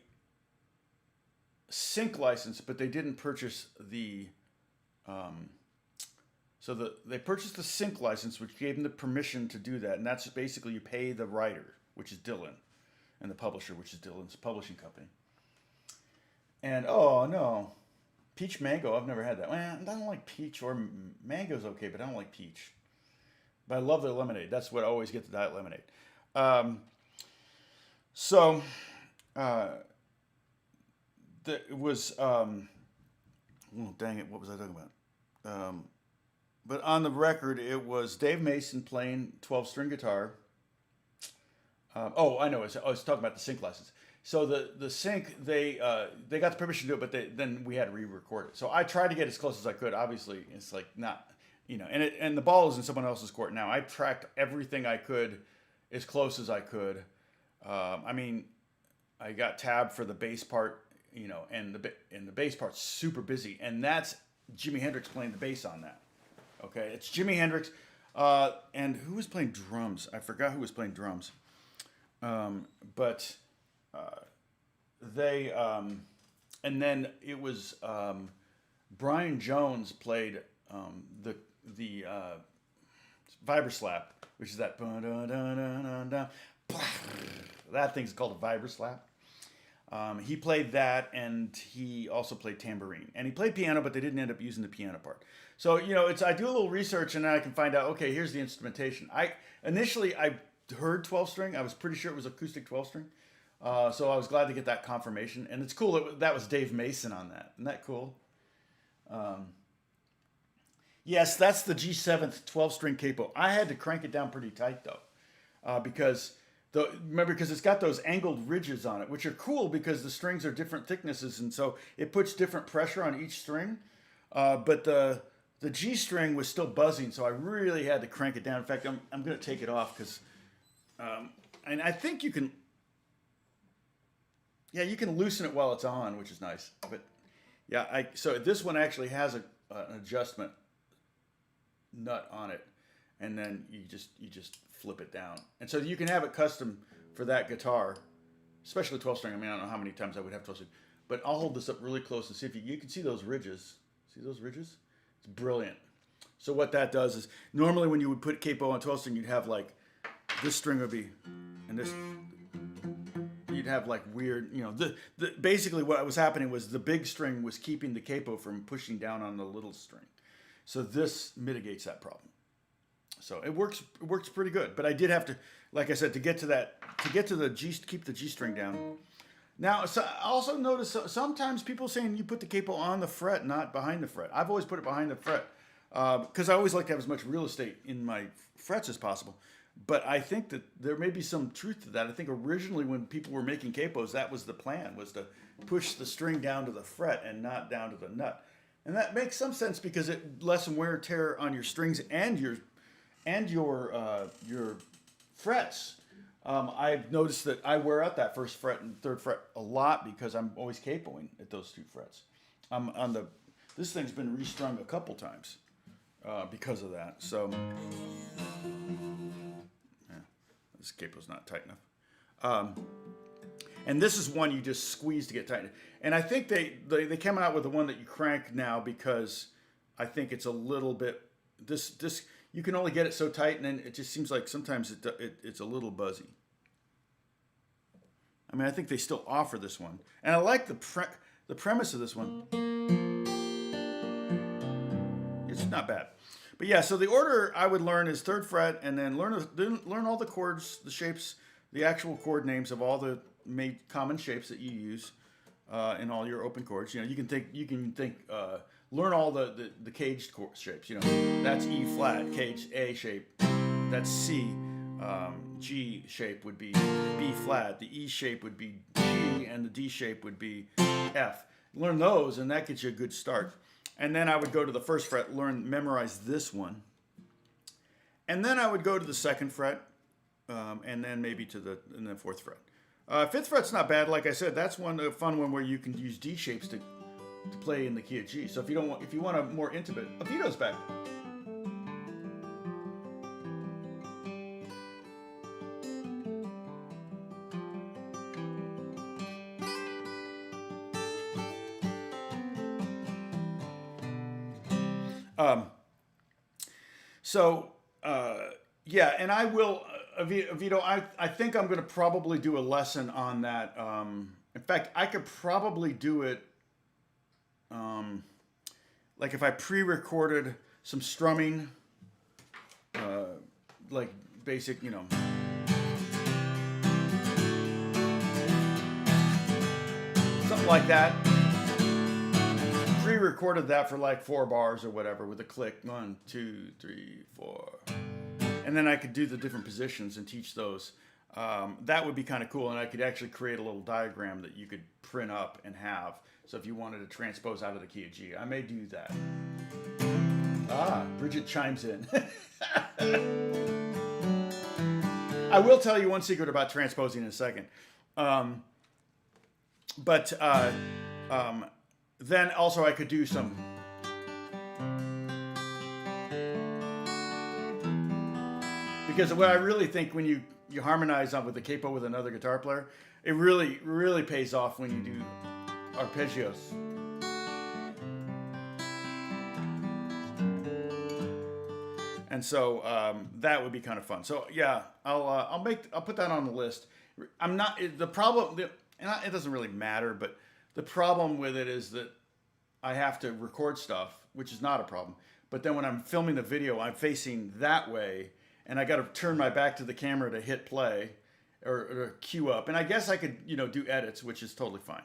sync license, but they didn't purchase they purchased the sync license, which gave them the permission to do that, and that's basically you pay the writer, which is Dylan, and the publisher, which is Dylan's publishing company. And oh no, peach mango, I've never had that. Well, I don't like peach, or mango's okay, but I don't like peach. But I love their lemonade. That's what I always get, the diet lemonade. It was, oh, dang it, what was I talking about? But on the record, it was Dave Mason playing 12-string guitar. I know, I was talking about the sync license. So the sync, they got the permission to do it, but then we had to re-record it. So I tried to get as close as I could. Obviously, it's like not, and the ball is in someone else's court now. I tracked everything I could as close as I could. I got tab for the bass part, and the bass part's super busy, and that's Jimi Hendrix playing the bass on that. Okay, it's Jimi Hendrix, and who was playing drums? I forgot who was playing drums. they, and then it was Brian Jones played the vibroslap, which is that that thing's called a vibroslap. He played that, and he also played tambourine, and he played piano, but they didn't end up using the piano part. So I do a little research, and then I can find out. Okay, here's the instrumentation. Initially I heard 12 string. I was pretty sure it was acoustic 12 string. So I was glad to get that confirmation, and it's cool that was Dave Mason on that. Isn't that cool? Yes, that's the G7th 12-string capo. I had to crank it down pretty tight though, because it's got those angled ridges on it, which are cool because the strings are different thicknesses, and so it puts different pressure on each string. But the G string was still buzzing, so I really had to crank it down. In fact, I'm going to take it off because, and I think you can. Yeah, you can loosen it while it's on, which is nice. But yeah, so this one actually has an adjustment nut on it, and then you just flip it down, and so you can have it custom for that guitar, especially 12 string. I mean, I don't know how many times I would have 12 string, but I'll hold this up really close and see if you can see those ridges. See those ridges? It's brilliant. So what that does is normally when you would put capo on 12 string, you'd have like this string would be, and this. You'd have like weird, basically what was happening was the big string was keeping the capo from pushing down on the little string. So this mitigates that problem. So it works pretty good. But I did have to, like I said, to get to the G, keep the G string down. Now, so I also notice sometimes people saying you put the capo on the fret, not behind the fret. I've always put it behind the fret because I always like to have as much real estate in my frets as possible. But I think that there may be some truth to that. I think originally when people were making capos, that was the plan, was to push the string down to the fret and not down to the nut. And that makes some sense because it lessens wear and tear on your strings and your frets. I've noticed that I wear out that first fret and third fret a lot because I'm always capoing at those two frets. This thing's been restrung a couple times because of that. So. This capo's not tight enough. And this is one you just squeeze to get tight. And I think they came out with the one that you crank now because I think it's a little bit, this you can only get it so tight, and then it just seems like sometimes it's a little buzzy. I mean, I think they still offer this one. And I like the premise of this one. It's not bad. But yeah, so the order I would learn is third fret, and then learn all the chords, the shapes, the actual chord names of all the common shapes that you use in all your open chords. You can think, learn all the caged chord shapes. That's E flat, caged A shape. That's C. G shape would be B flat. The E shape would be G, and the D shape would be F. Learn those, and that gets you a good start. And then I would go to the first fret, memorize this one. And then I would go to the second fret, and then maybe to the fourth fret. Fifth fret's not bad. Like I said, that's a fun one where you can use D shapes to play in the key of G. So if you want a more intimate, Vito's back. Yeah, and I will, Vito, I think I'm going to probably do a lesson on that. In fact, I could probably do it, like if I pre-recorded some strumming, like basic, something like that. Pre-recorded that for like 4 bars or whatever with a click, 1, 2, 3, 4, and then I could do the different positions and teach those. That would be kind of cool, and I could actually create a little diagram that you could print up and have. So if you wanted to transpose out of the key of G, I may do that. Bridget chimes in. I will tell you one secret about transposing in a second. Then also I could do some. Because what I really think when you harmonize with the capo with another guitar player, It really, really pays off when you do arpeggios. And so that would be kind of fun. So yeah, I'll put that on the list. I'm not the problem, and it doesn't really matter, but the problem with it is that I have to record stuff, which is not a problem. But then when I'm filming the video, I'm facing that way, and I got to turn my back to the camera to hit play or cue up. And I guess I could, do edits, which is totally fine.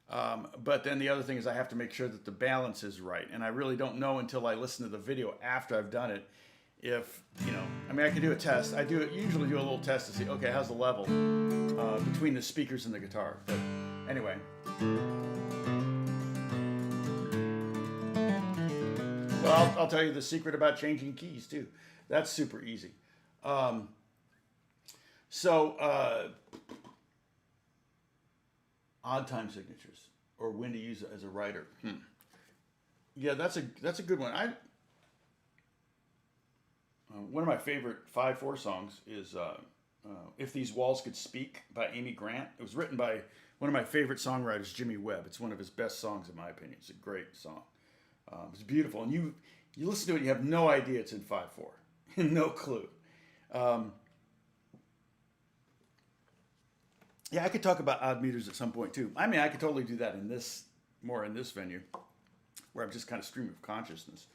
But then the other thing is I have to make sure that the balance is right. And I really don't know until I listen to the video after I've done it if, I could do a test. Usually do a little test to see, okay, how's the level between the speakers and the guitar. But anyway. Well, I'll tell you the secret about changing keys too. That's super easy. Odd time signatures, or when to use it as a writer. Yeah, that's a good one. One of my favorite 5/4 songs is "If These Walls Could Speak" by Amy Grant. It was written by one of my favorite songwriters, Jimmy Webb. It's one of his best songs in my opinion. It's a great song. It's beautiful, and you listen to it, you have no idea it's in 5/4, no clue. Yeah, I could talk about odd meters at some point too. I could totally do that in this venue, where I'm just kind of stream of consciousness.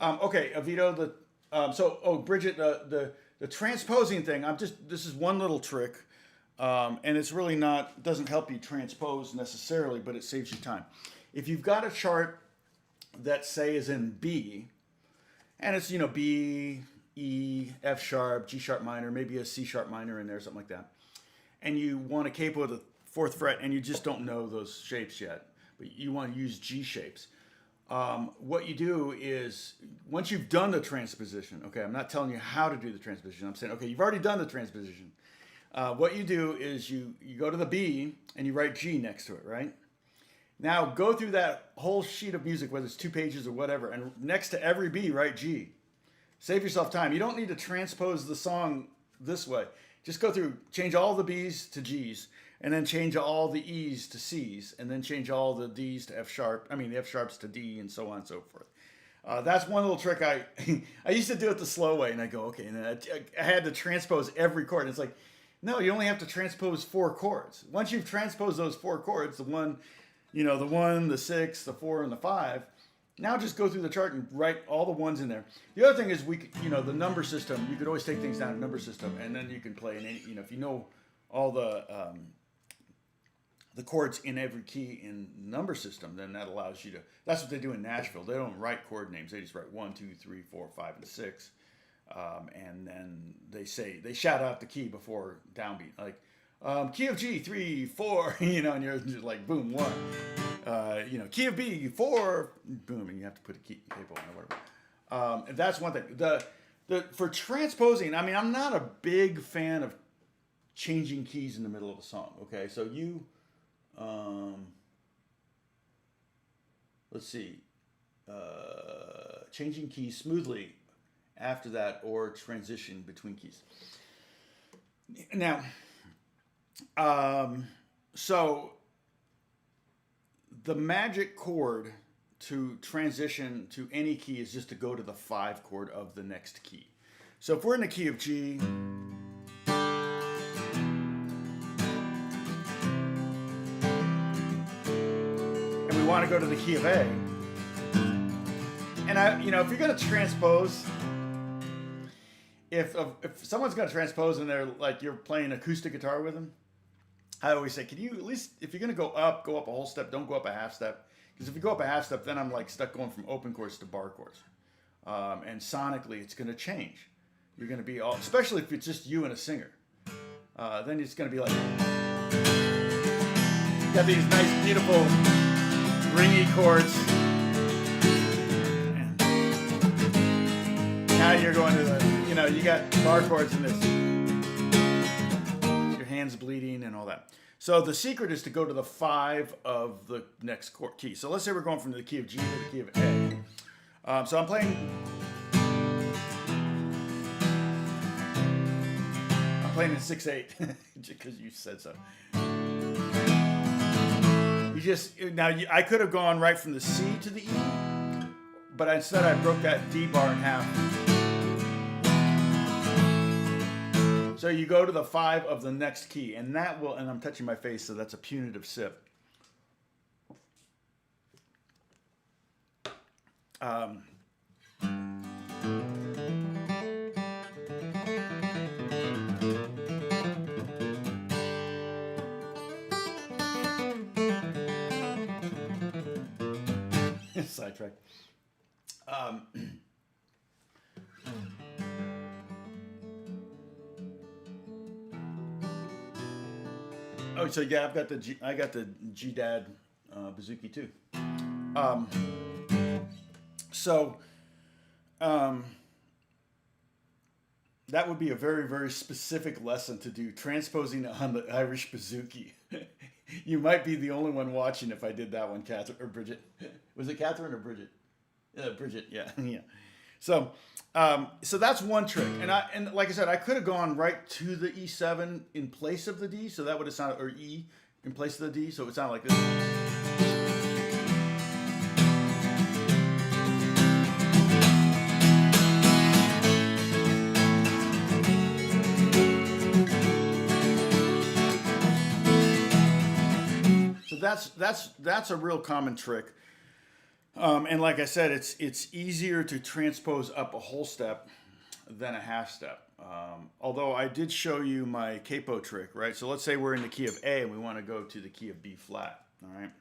Okay, Avito, Bridget, the transposing thing. This is one little trick, and it's really doesn't help you transpose necessarily, but it saves you time. If you've got a chart that say is in B, and it's B, E, F sharp, G sharp minor, maybe a C sharp minor in there, something like that, and you want to capo the 4th fret, and you just don't know those shapes yet, but you want to use G shapes. What you do is, once you've done the transposition, okay, I'm not telling you how to do the transposition, I'm saying, okay, you've already done the transposition. What you do is you go to the B, and you write G next to it, right? Now go through that whole sheet of music, whether it's 2 pages or whatever, and next to every B, write G. Save yourself time. You don't need to transpose the song this way. Just go through, change all the B's to G's, and then change all the E's to C's, and then change all the D's to the F sharps to D, and so on and so forth. That's one little trick I used to do it the slow way, and I go, okay, and then I had to transpose every chord, and it's like, no, you only have to transpose 4 chords. Once you've transposed those 4 chords, the 1, the 6, the 4, and the 5, now just go through the chart and write all the ones in there. The other thing is the number system, you could always take things down in number system, and then you can play in any, if you know all the chords in every key in number system, then that allows you to, that's what they do in Nashville. They don't write chord names, they just write 1, 2, 3, 4, 5, and 6. And then they shout out the key before downbeat, like, key of G, 3, 4, and you're just like, boom, 1. Key of B, 4, boom, and you have to put a key capo on or whatever. And that's one thing. For transposing, I'm not a big fan of changing keys in the middle of a song. Okay, so let's see, changing keys smoothly after that, or transition between keys. Now, so the magic chord to transition to any key is just to go to the 5 chord of the next key. So if we're in the key of G, and we want to go to the key of A, and if you're going to transpose, if someone's going to transpose and they're like, you're playing acoustic guitar with them, I always say, can you at least, if you're going to go up a whole step, don't go up a half step. Because if you go up a half step, then I'm like stuck going from open chords to bar chords. And sonically, it's going to change. You're going to be all, especially if it's just you and a singer. Then it's going to be like, you got these nice, beautiful, ringy chords. And now you're going to the, you got bar chords in this. Your hands bleeding and all that. So the secret is to go to the 5 of the next chord key. So let's say we're going from the key of G to the key of A. So I'm playing in 6/8 because you said so. just, now I could have gone right from the C to the E, but instead I broke that D bar in half. So you go to the 5 of the next key, and that will, and I'm touching my face, so that's a punitive sip. Sidetrack. Oh, so yeah, I got the G Dad bouzouki too. That would be a very, very specific lesson to do, transposing on the Irish bouzouki. You might be the only one watching if I did that one, Catherine or Bridget. Was it Catherine or Bridget? Bridget, yeah, yeah. So that's one trick, and like I said, I could have gone right to the E7 in place of the D, so that would have sounded, or E in place of the D, so it would sound like this. That's a real common trick, and like I said, it's easier to transpose up a whole step than a half step. Although I did show you my capo trick, right? So let's say we're in the key of A and we want to go to the key of B flat. All right.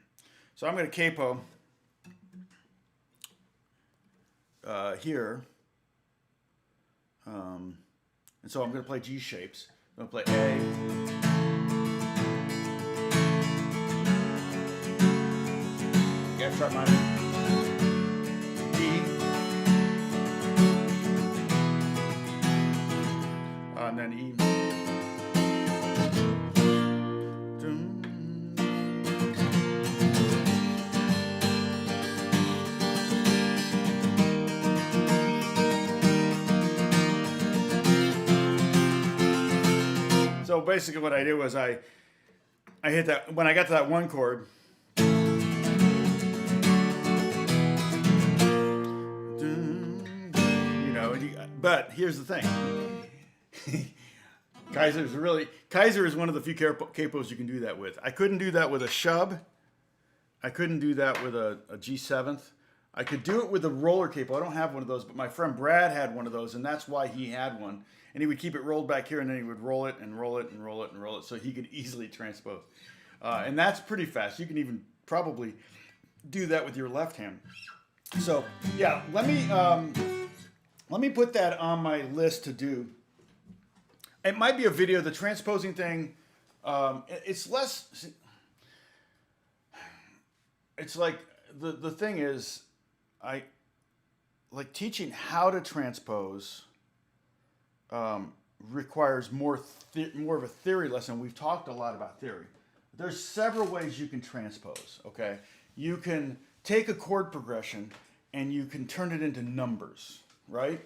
So I'm going to capo here, and so I'm going to play G shapes. I'm going to play A. F sharp minor, D, and then E. So basically what I did was I hit that, when I got to that one chord, but here's the thing. Kaiser is one of the few capos you can do that with. I couldn't do that with a shub. I couldn't do that with a G7th. I could do it with a roller capo. I don't have one of those, but my friend Brad had one of those, and that's why he had one. And he would keep it rolled back here, and then he would roll it and roll it and roll it and roll it, so he could easily transpose. And that's pretty fast. You can even probably do that with your left hand. So yeah, let me put that on my list to do. It might be a video. The transposing thing, it's less. It's like the thing is, I like teaching how to transpose. Requires more of a theory lesson. We've talked a lot about theory. There's several ways you can transpose. Okay, you can take a chord progression and you can turn it into numbers. Right?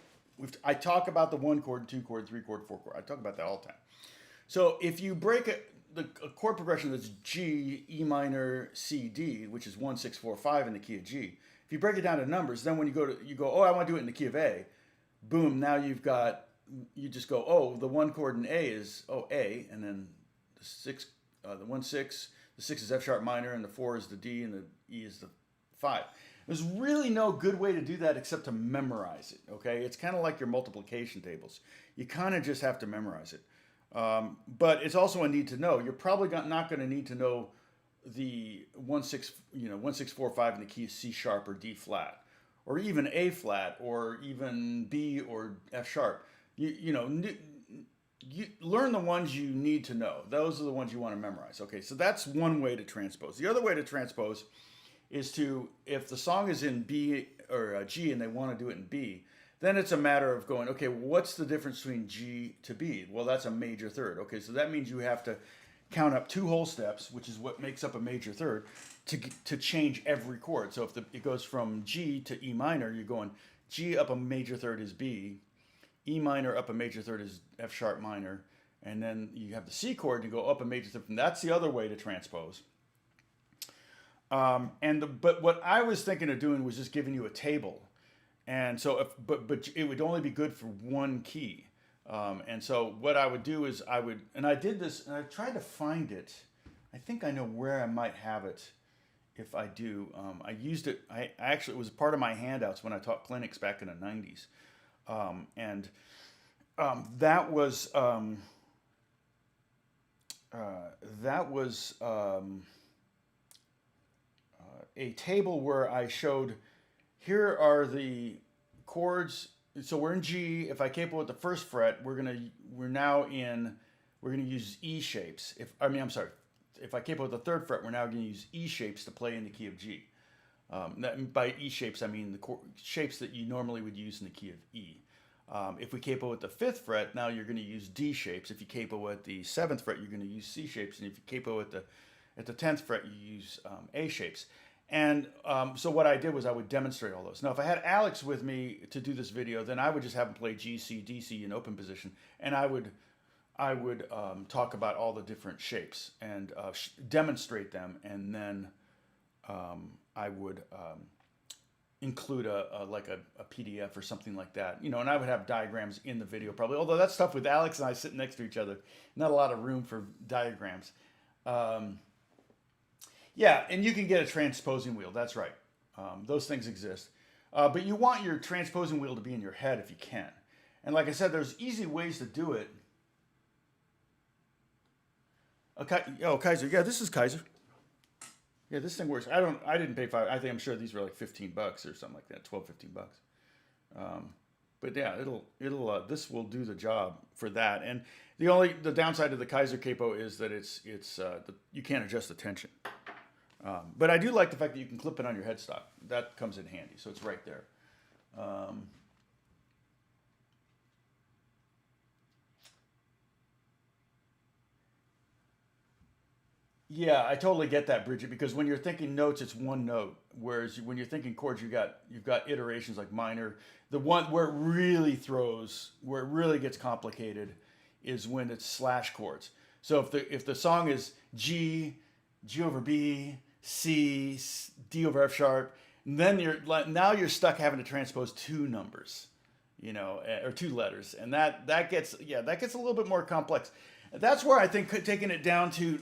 I talk about the 1 chord, 2 chord, 3 chord, 4 chord. I talk about that all the time. So if you break a chord progression that's G, E minor, C, D, which is 1, 6, 4, 5 in the key of G. If you break it down to numbers, then when you go, oh, I want to do it in the key of A. Boom, now you just go, oh, the 1 chord in A is, A, and then the 6, the 1, 6, the 6 is F sharp minor, and the 4 is the D, and the E is the 5. There's really no good way to do that except to memorize it, okay? It's kind of like your multiplication tables. You kind of just have to memorize it. But it's also a need to know. You're probably not going to need to know the 1, 6, 1, 6, 4, 5 in the key of C sharp or D flat, or even A flat, or even B or F sharp. You learn the ones you need to know. Those are the ones you want to memorize. Okay, so that's one way to transpose. The other way to transpose is to, if the song is in B or G and they want to do it in B, then it's a matter of going, okay, what's the difference between G to B? Well, that's a major third. Okay, so that means you have to count up 2 whole steps, which is what makes up a major third, to change every chord. So if it goes from G to E minor, you're going G up a major third is B, E minor up a major third is F sharp minor, and then you have the C chord and you go up a major third. And that's the other way to transpose. But what I was thinking of doing was just giving you a table, and so but it would only be good for one key. And so what I would do is and I did this, and I tried to find it. I think I know where I might have it. If I do, I used it. I actually, it was part of my handouts when I taught clinics back in the '90s, and that was a table where I showed, here are the chords. So we're in G. If I capo at the first fret, we're now we're gonna use E shapes. I'm sorry, if I capo at the third fret, we're now gonna use E shapes to play in the key of G. By E shapes, I mean the shapes that you normally would use in the key of E. If we capo at the fifth fret, now you're going to use D shapes. If you capo at the seventh fret, you're going to use C shapes. And if you capo at the 10th fret, you use A shapes. And so what I did was I would demonstrate all those. Now, if I had Alex with me to do this video, then I would just have him play G, C, D, C in open position. And I would talk about all the different shapes and demonstrate them. And then I would include a PDF or something like that, and I would have diagrams in the video probably, although that's tough with Alex and I sitting next to each other, not a lot of room for diagrams. Yeah, and you can get a transposing wheel, that's right. Those things exist, but you want your transposing wheel to be in your head if you can. And like I said, there's easy ways to do it. Okay, oh, Kaiser, yeah, this is Kaiser. Yeah, this thing works. I didn't pay I'm sure these were like $15 or something like that, 12, $15. But yeah, this will do the job for that. And the downside of the Kaiser capo is that you can't adjust the tension. But I do like the fact that you can clip it on your headstock. That comes in handy, so it's right there. Yeah, I totally get that, Bridget, because when you're thinking notes, it's one note. Whereas when you're thinking chords, you've got iterations like minor. The one where it really gets complicated is when it's slash chords. So if the song is G over B, C, D over F sharp, then you're stuck having to transpose two numbers, or two letters, and that gets a little bit more complex. That's where I think taking it down to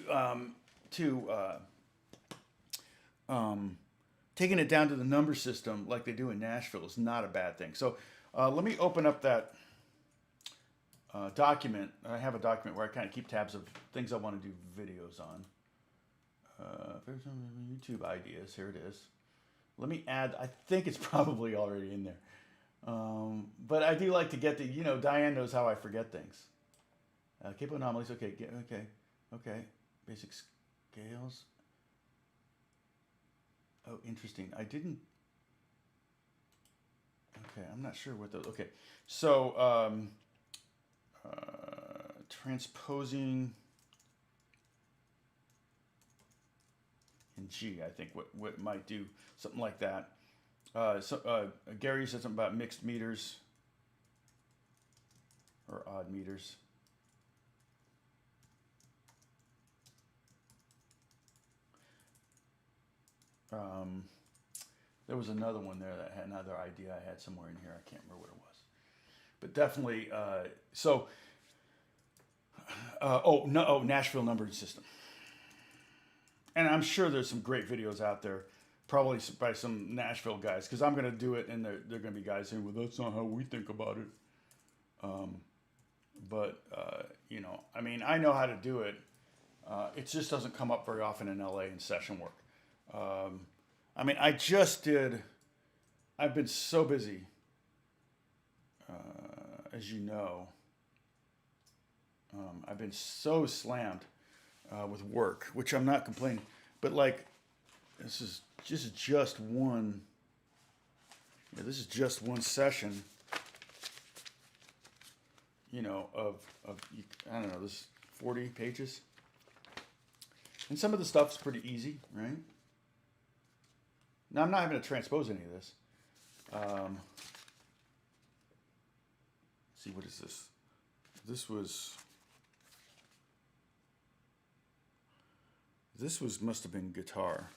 taking it down to the number system like they do in Nashville is not a bad thing. So let me open up that document. I have a document where I kind of keep tabs of things I want to do videos on. YouTube ideas, here it is. Let me add, I think it's probably already in there. But I do like to get Diane knows how I forget things. Capo anomalies, okay. Basic scales. Oh, interesting. Okay, I'm not sure what those. Okay, so transposing in G, I think what might do something like that. Gary said something about mixed meters or odd meters. There was another one there that had another idea I had somewhere in here. I can't remember what it was, but definitely. Nashville numbering system. And I'm sure there's some great videos out there, probably by some Nashville guys, because I'm going to do it, and they're going to be guys saying, "Well, that's not how we think about it." I know how to do it. It just doesn't come up very often in LA in session work. I've been so busy, as you know. I've been so slammed with work, which I'm not complaining, but this is just one. Yeah, this is just one session. Of I don't know, this 40 pages, and some of the stuff's pretty easy, right? Now I'm not having to transpose any of this. Let's see, what is this? This must have been guitar.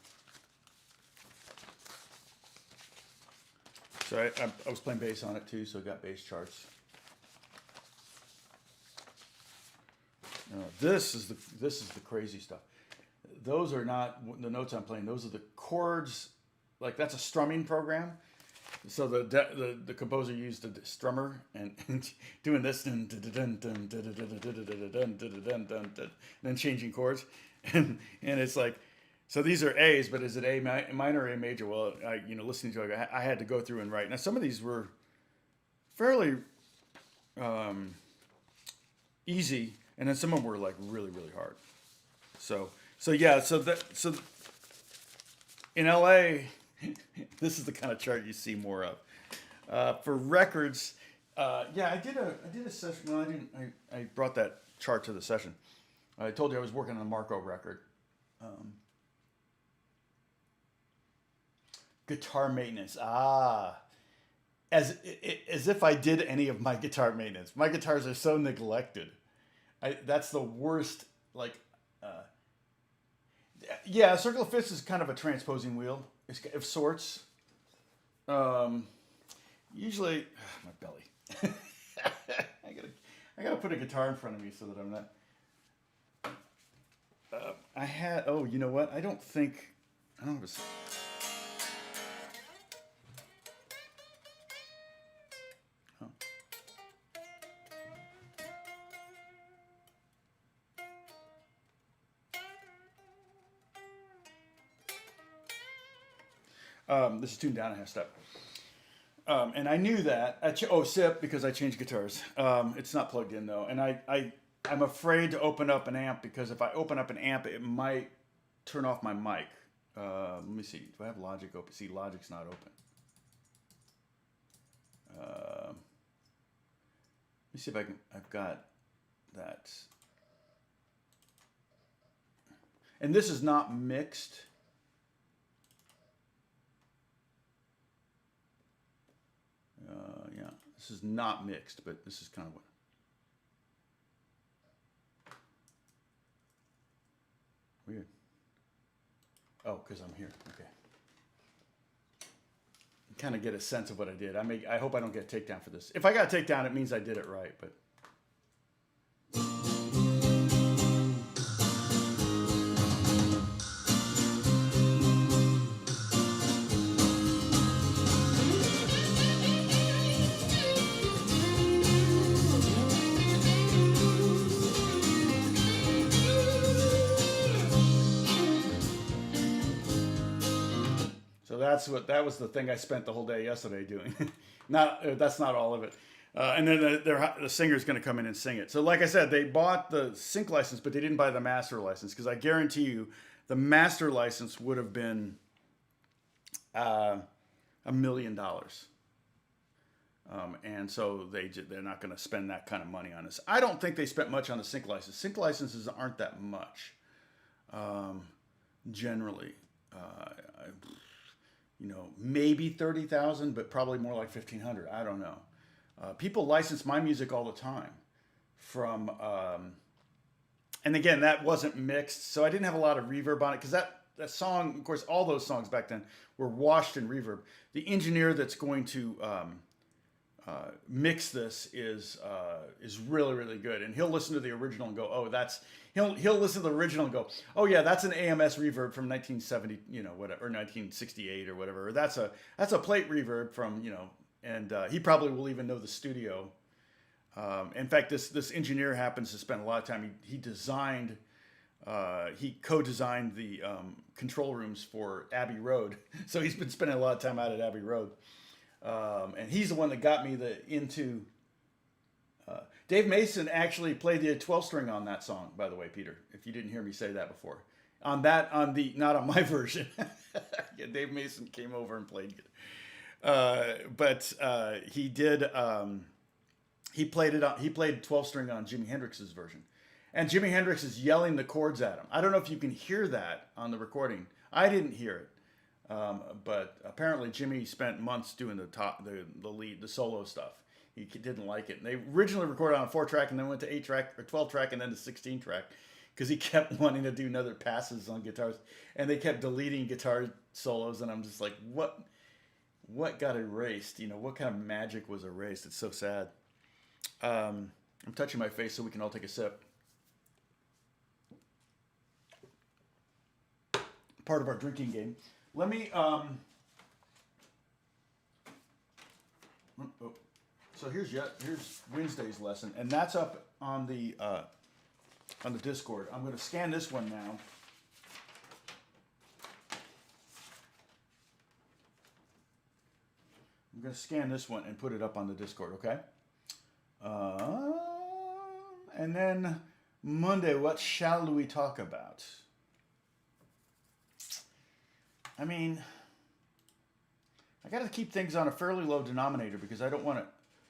So I was playing bass on it too, so I got bass charts. This is the crazy stuff. Those are not the notes I'm playing. Those are the chords. Like that's a strumming program. So the composer used a strummer and doing this and then changing chords, and it's like, so these are A's, but is it A minor or A major? Well, listening to it, I had to go through and write. Now some of these were fairly easy, and then some of them were like really really hard. So in LA. This is the kind of chart you see more of. For records, I did a session. Well, I didn't. I brought that chart to the session. I told you I was working on a Marco record. Guitar maintenance. As if I did any of my guitar maintenance. My guitars are so neglected. That's the worst. Like, a circle of fifths is kind of a transposing wheel. Of sorts. Usually, my belly. I gotta put a guitar in front of me so that I'm not. You know what? I don't have a. This is tuned down a half step. And I knew that. SIP, because I changed guitars. It's not plugged in, though. And I'm afraid to open up an amp, because if I open up an amp, it might turn off my mic. Let me see. Do I have Logic open? See, Logic's not open. Let me see if I've got that. And this is not mixed. This is not mixed, but this is kind of what. Weird. Oh, because I'm here. Okay. You kind of get a sense of what I did. I hope I don't get a takedown for this. If I got a takedown, it means I did it right, but. That was the thing I spent the whole day yesterday doing. That's not all of it. And then the singer's going to come in and sing it. So like I said, they bought the sync license, but they didn't buy the master license, because I guarantee you the master license would have been $1 million. And so they're not going to spend that kind of money on this. I don't think they spent much on the sync license. Sync licenses aren't that much, generally. Maybe 30,000, but probably more like 1,500. I don't know. People license my music all the time from, and again, that wasn't mixed, so I didn't have a lot of reverb on it, because that song, of course, all those songs back then were washed in reverb. The engineer that's going to mix this is really, really good, and he'll listen to the original and go, oh, he'll listen to the original and go, oh yeah, that's an AMS reverb from 1970, whatever, or 1968 or whatever. Or that's a plate reverb from, and he probably will even know the studio. In fact, this engineer happens to spend a lot of time. He co-designed the control rooms for Abbey Road, so he's been spending a lot of time out at Abbey Road. And he's the one that got me into. Dave Mason actually played the 12-string on that song, by the way, Peter, if you didn't hear me say that before. Not on my version. Yeah, Dave Mason came over and played it. But he did, he played 12-string on Jimi Hendrix's version. And Jimi Hendrix is yelling the chords at him. I don't know if you can hear that on the recording. I didn't hear it. But apparently Jimmy spent months doing the lead, the solo stuff. He didn't like it. And they originally recorded on a 4-track and then went to 8-track or 12-track and then to 16-track, because he kept wanting to do another passes on guitars, and they kept deleting guitar solos. And I'm just like, what what got erased? You know, what kind of magic was erased? It's so sad. I'm touching my face so we can all take a sip. Part of our drinking game. Let me. So here's Wednesday's lesson, and that's up on the Discord. I'm going to scan this one now. I'm going to scan this one and put it up on the Discord, okay? And then Monday, what shall we talk about? I mean, I got to keep things on a fairly low denominator because I don't want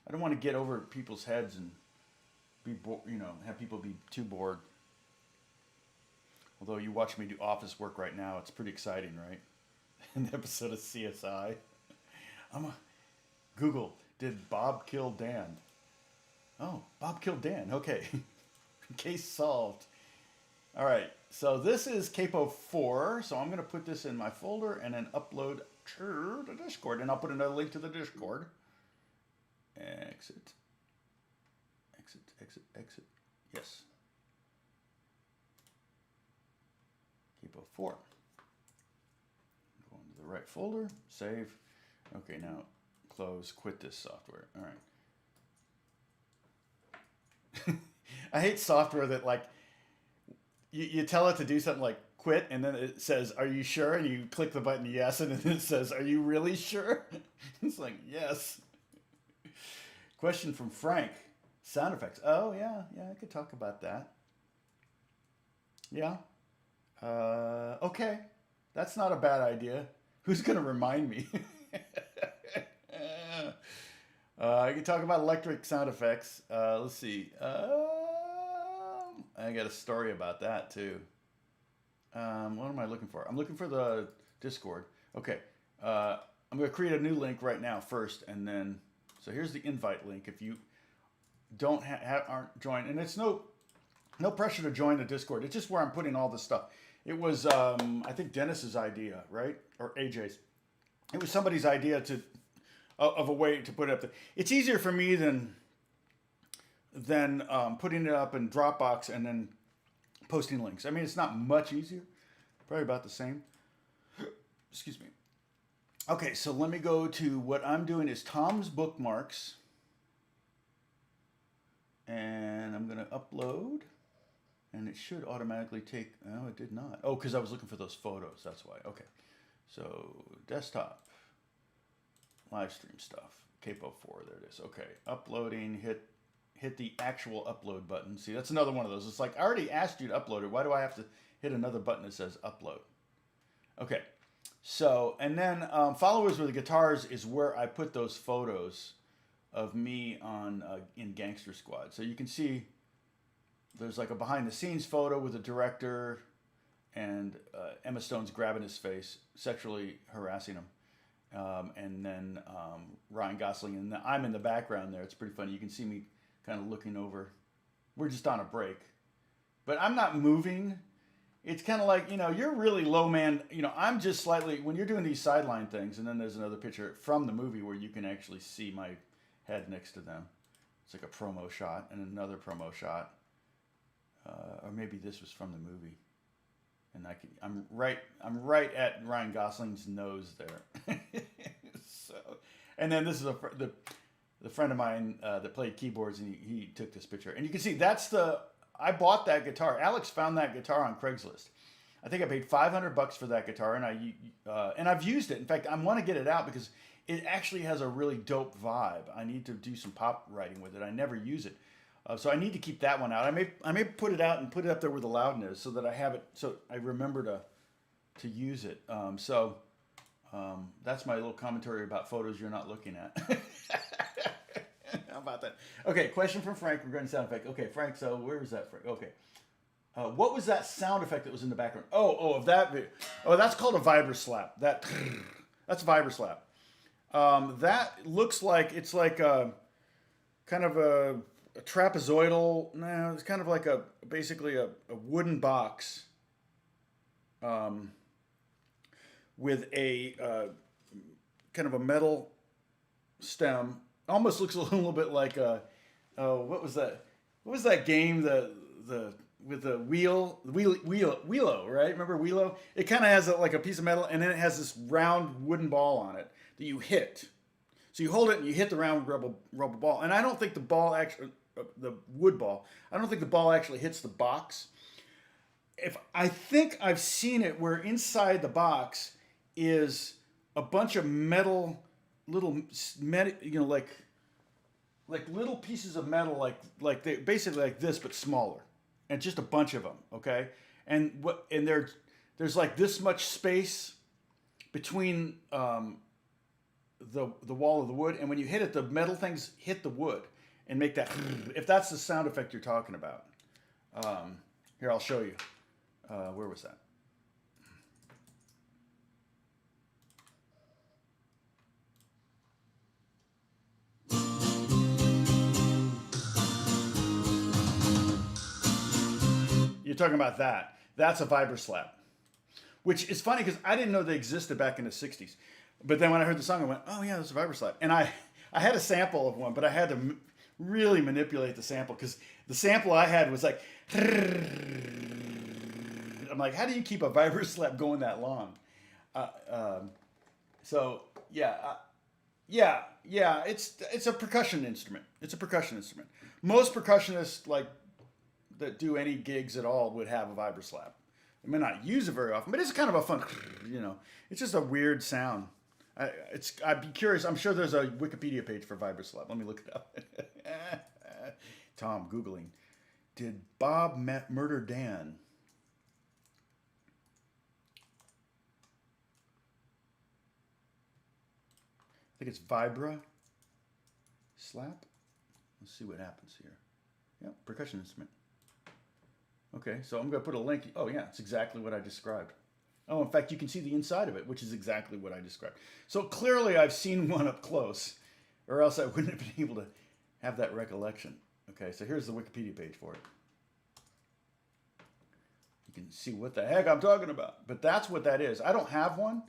to get over people's heads and be have people be too bored. Although you watch me do office work right now, it's pretty exciting, right? An episode of CSI. Google, did Bob kill Dan? Oh, Bob killed Dan. Okay. Case solved. All right. So this is Capo 4. So I'm going to put this in my folder and then upload to the Discord. And I'll put another link to the Discord. Exit. Exit, exit, exit. Yes. Capo 4. Go into the right folder. Save. Okay, now close. Quit this software. All right. I hate software that like you tell it to do something like quit and then it says, are you sure? And you click the button yes and then it says, are you really sure? It's like, yes. Question from Frank. Sound effects. Oh yeah, I could talk about that. Yeah. Okay. That's not a bad idea. Who's gonna remind me? I can talk about electric sound effects. Let's see. I got a story about that too. What am I looking for? I'm looking for the Discord. Okay. I'm going to create a new link right now first, and then so here's the invite link. If you don't aren't joined, and it's no pressure to join the Discord. It's just where I'm putting all this stuff. It was I think Dennis's idea, right, or AJ's. It was somebody's idea of a way to put it up there. It's easier for me than putting it up in Dropbox and then posting links. I mean, it's not much easier. Probably about the same. Excuse me. Okay, so let me go to what I'm doing is Tom's bookmarks. And I'm going to upload. And it should automatically take... Oh, it did not. Oh, because I was looking for those photos. That's why. Okay. So, desktop. Live stream stuff. Capo 4. There it is. Okay. Uploading. Hit the actual upload button. See, that's another one of those. It's like, I already asked you to upload it. Why do I have to hit another button that says upload? Okay. So, and then followers with the guitars is where I put those photos of me on in Gangster Squad. So you can see there's like a behind the scenes photo with the director and Emma Stone's grabbing his face, sexually harassing him. And then Ryan Gosling, and I'm in the background there. It's pretty funny. You can see me kind of looking over. We're just on a break. But I'm not moving. It's kind of like, you're really low, man. I'm just slightly, when you're doing these sideline things, and then there's another picture from the movie where you can actually see my head next to them. It's like a promo shot and another promo shot. Or maybe this was from the movie. And I'm right at Ryan Gosling's nose there. So, and then this is the friend of mine that played keyboards, and he took this picture. And you can see I bought that guitar. Alex found that guitar on Craigslist. I think I paid $500 for that guitar, and I've used it. In fact, I want to get it out because it actually has a really dope vibe. I need to do some pop writing with it. I never use it. So I need to keep that one out. I may put it out and put it up there where the loudness so that I have it, so I remember to use it. That's my little commentary about photos you're not looking at. How about that? Okay, question from Frank regarding sound effect. Okay, Frank, so where is that, Frank? Okay. What was that sound effect that was in the background? Of that video. Oh, that's called a vibra slap. That's a vibra slap. That looks like, it's like a kind of a trapezoidal. No, it's kind of like basically a wooden box with a kind of a metal stem. Almost looks a little bit like a, oh, what was that? What was that game? The with the wheelo, right? Remember wheelo? It kind of has like a piece of metal, and then it has this round wooden ball on it that you hit. So you hold it and you hit the round rubber ball. And I don't think the ball actually, the wood ball, I don't think the ball actually hits the box. I think I've seen it where inside the box is a bunch of metal, little, like little pieces of metal, like they basically like this but smaller, and just a bunch of them. Okay, and there's like this much space between the wall of the wood, and when you hit it, the metal things hit the wood and make that. If that's the sound effect you're talking about, here I'll show you. Where was that? You're talking about that. That's a vibra slap, which is funny because I didn't know they existed back in the 60s. But then when I heard the song, I went, oh yeah, that's a vibra slap. And I had a sample of one, but I had to really manipulate the sample because the sample I had was like, I'm like, how do you keep a vibra slap going that long? So yeah, it's a percussion instrument. It's a percussion instrument. Most percussionists like that do any gigs at all would have a vibra slap. I may not use it very often, but it's kind of a fun, it's just a weird sound. I'd be curious. I'm sure there's a Wikipedia page for vibra slap. Let me look it up. Tom Googling. Did Bob murder Dan? I think it's vibra slap. Let's see what happens here. Yeah, percussion instrument. Okay, so I'm going to put a link. Oh, yeah, it's exactly what I described. Oh, in fact, you can see the inside of it, which is exactly what I described. So clearly I've seen one up close, or else I wouldn't have been able to have that recollection. Okay, so here's the Wikipedia page for it. You can see what the heck I'm talking about. But that's what that is. I don't have one.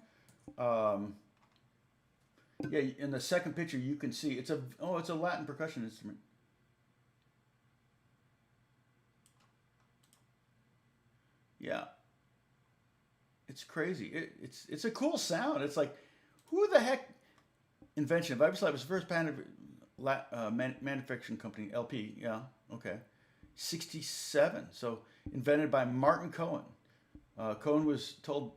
Yeah, in the second picture you can see it's a Latin percussion instrument. Yeah, it's crazy. It's a cool sound. It's like, who the heck invention? Vibra slap was the first manufacturing company, LP. Yeah, okay, 67. So invented by Martin Cohen. Cohen was told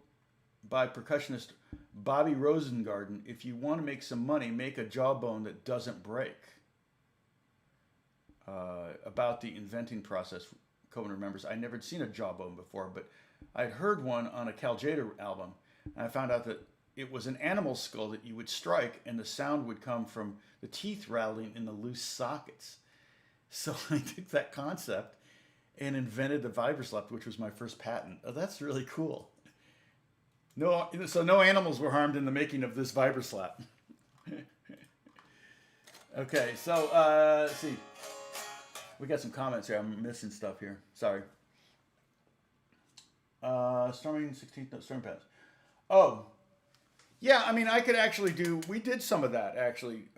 by percussionist Bobby Rosengarten, if you want to make some money, make a jawbone that doesn't break. About the inventing process, Cohen remembers, I never had seen a jawbone before, but I'd heard one on a Cal Tjader album, and I found out that it was an animal skull that you would strike, and the sound would come from the teeth rattling in the loose sockets. So I took that concept and invented the vibra slap, which was my first patent. Oh, that's really cool. So no animals were harmed in the making of this vibra slap. Okay, so let's see. We got some comments here. I'm missing stuff here. Sorry. Storming 16th, no, Storm Pass. Oh, yeah, I mean, I could actually we did some of that, actually,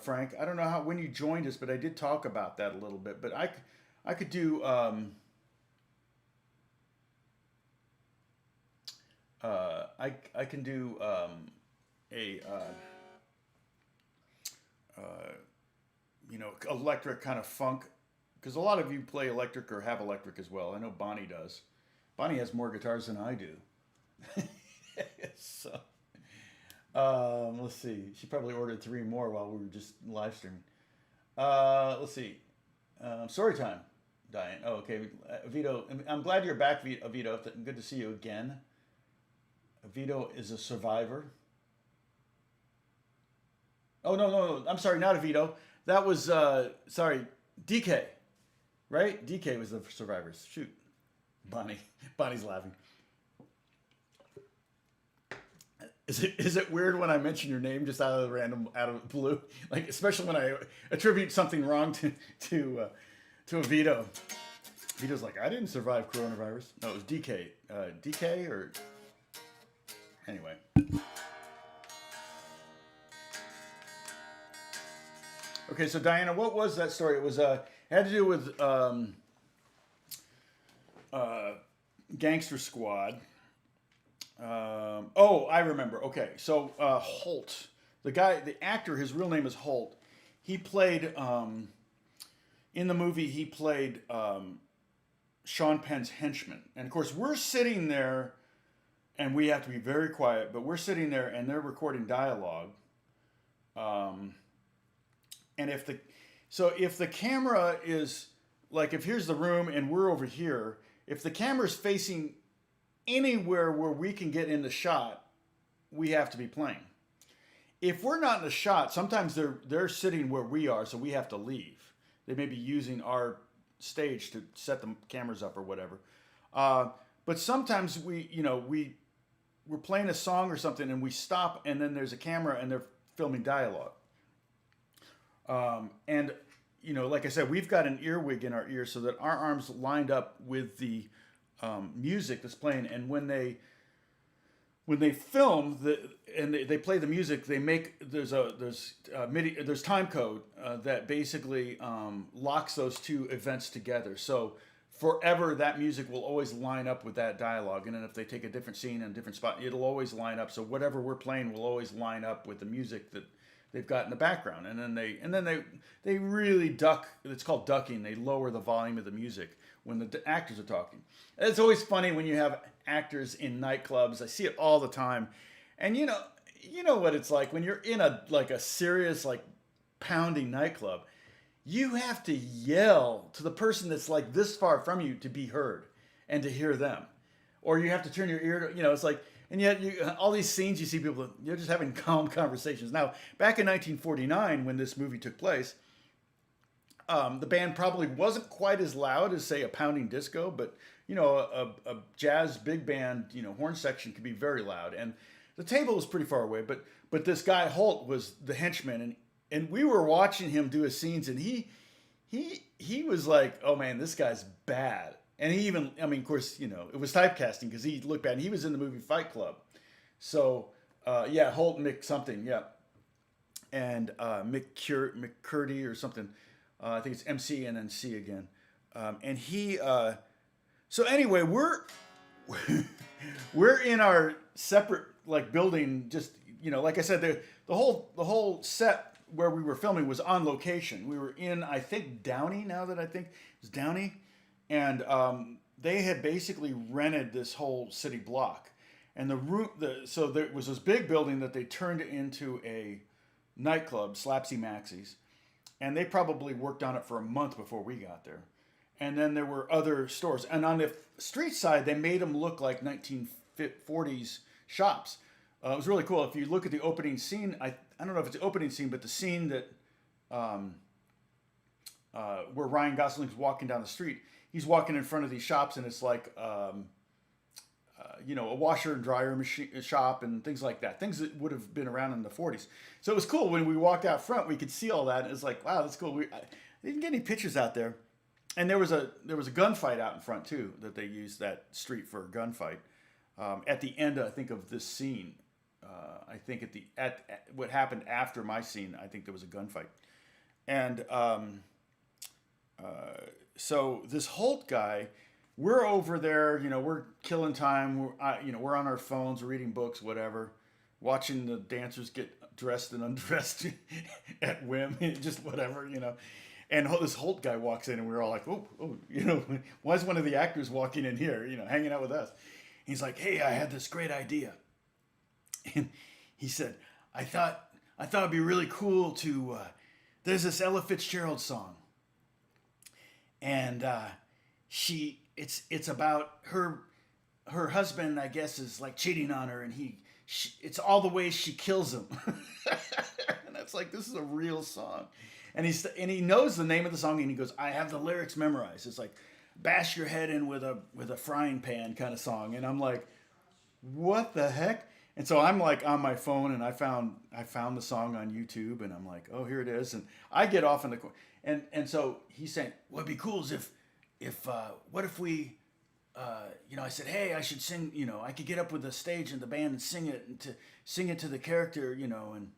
Frank. I don't know when you joined us, but I did talk about that a little bit. But I could do, I can do electric kind of funk. Because a lot of you play electric or have electric as well. I know Bonnie does. Bonnie has more guitars than I do. So, let's see. She probably ordered 3 more while we were just live streaming. Let's see. Story time, Diane. Oh, okay. Vito, I'm glad you're back, Vito. Good to see you again. Vito is a survivor. Oh, no. I'm sorry, not a Vito. That was, DK. Right? DK was the survivors. Shoot. Bonnie's laughing. Is it weird when I mention your name just out of the blue? Like, especially when I attribute something wrong to a Vito. Vito's like, I didn't survive coronavirus. No, it was DK. DK or... Anyway. Okay, so Diana, what was that story? It was it had to do with uh, Gangster Squad. Oh, I remember. Okay, so Holt, the actor, his real name is Holt. He played in the movie. He played Sean Penn's henchman, and of course we're sitting there, and we have to be very quiet. But we're sitting there, and they're recording dialogue. And if the camera is like, if here's the room and we're over here, if the camera's facing anywhere where we can get in the shot, we have to be playing. If we're not in the shot, sometimes they're sitting where we are, so we have to leave. They may be using our stage to set the cameras up or whatever. But sometimes we're playing a song or something and we stop, and then there's a camera and they're filming dialogue. And like I said, we've got an earwig in our ear so that our arms lined up with the music that's playing. And when they film and they play the music, they make there's MIDI, there's time code that basically locks those two events together. So forever that music will always line up with that dialogue. And then if they take a different scene in a different spot, it'll always line up. So whatever we're playing will always line up with the music that they've got in the background. And then they really duck. It's called ducking. They lower the volume of the music when the actors are talking. It's always funny when you have actors in nightclubs. I see it all the time. And you know what it's like when you're in a serious pounding nightclub. You have to yell to the person that's like this far from you to be heard and to hear them. Or you have to turn your ear to, it's like, and yet all these scenes you see people, you're just having calm conversations. Now, back in 1949 when this movie took place, the band probably wasn't quite as loud as, say, a pounding disco, but, a jazz big band, horn section could be very loud. And the table was pretty far away, but this guy Holt was the henchman, and we were watching him do his scenes, and he was like, oh man, this guy's bad. And he even, of course, it was typecasting because he looked bad, and he was in the movie Fight Club. So, Holt Mick something, yeah. And McCurdy or something. I think it's MC and then C again. And he, so anyway, we're in our separate building, just, like I said, the whole set where we were filming was on location. We were in, I think, Downey, now that I think it was Downey. And they had basically rented this whole city block. And so there was this big building that they turned into a nightclub, Slapsy Maxie's. And they probably worked on it for a month before we got there. And then there were other stores. And on the street side, they made them look like 1940s shops. It was really cool. If you look at the opening scene, I don't know if it's the opening scene, but the scene that where Ryan Gosling's walking down the street, he's walking in front of these shops, and it's like, a washer and dryer machine shop and things like that. Things that would have been around in the 40s. So it was cool. When we walked out front, we could see all that. And it was like, wow, that's cool. I didn't get any pictures out there. And there was a gunfight out in front too, that they used that street for a gunfight. At the end, I think, of this scene, I think at what happened after my scene, I think there was a gunfight. And so this Holt guy, we're over there, we're killing time. We're on our phones, we're reading books, whatever, watching the dancers get dressed and undressed at whim, just whatever, And this Holt guy walks in, and we're all like, oh, why is one of the actors walking in here, hanging out with us? He's like, hey, I had this great idea. And he said, I thought it'd be really cool to, there's this Ella Fitzgerald song. And it's about her husband, I guess, is like cheating on her, and it's all the ways she kills him. And that's like, this is a real song. And he knows the name of the song, and he goes, I have the lyrics memorized. It's like, bash your head in with a frying pan kind of song. And I'm like, what the heck? And so I'm like on my phone, and I found the song on YouTube, and I'm like, oh, here it is. And I get off in the corner. And so he's saying, what'd be cool is if what if we, I said, hey, I should sing, I could get up with the stage and the band and sing it to the character, and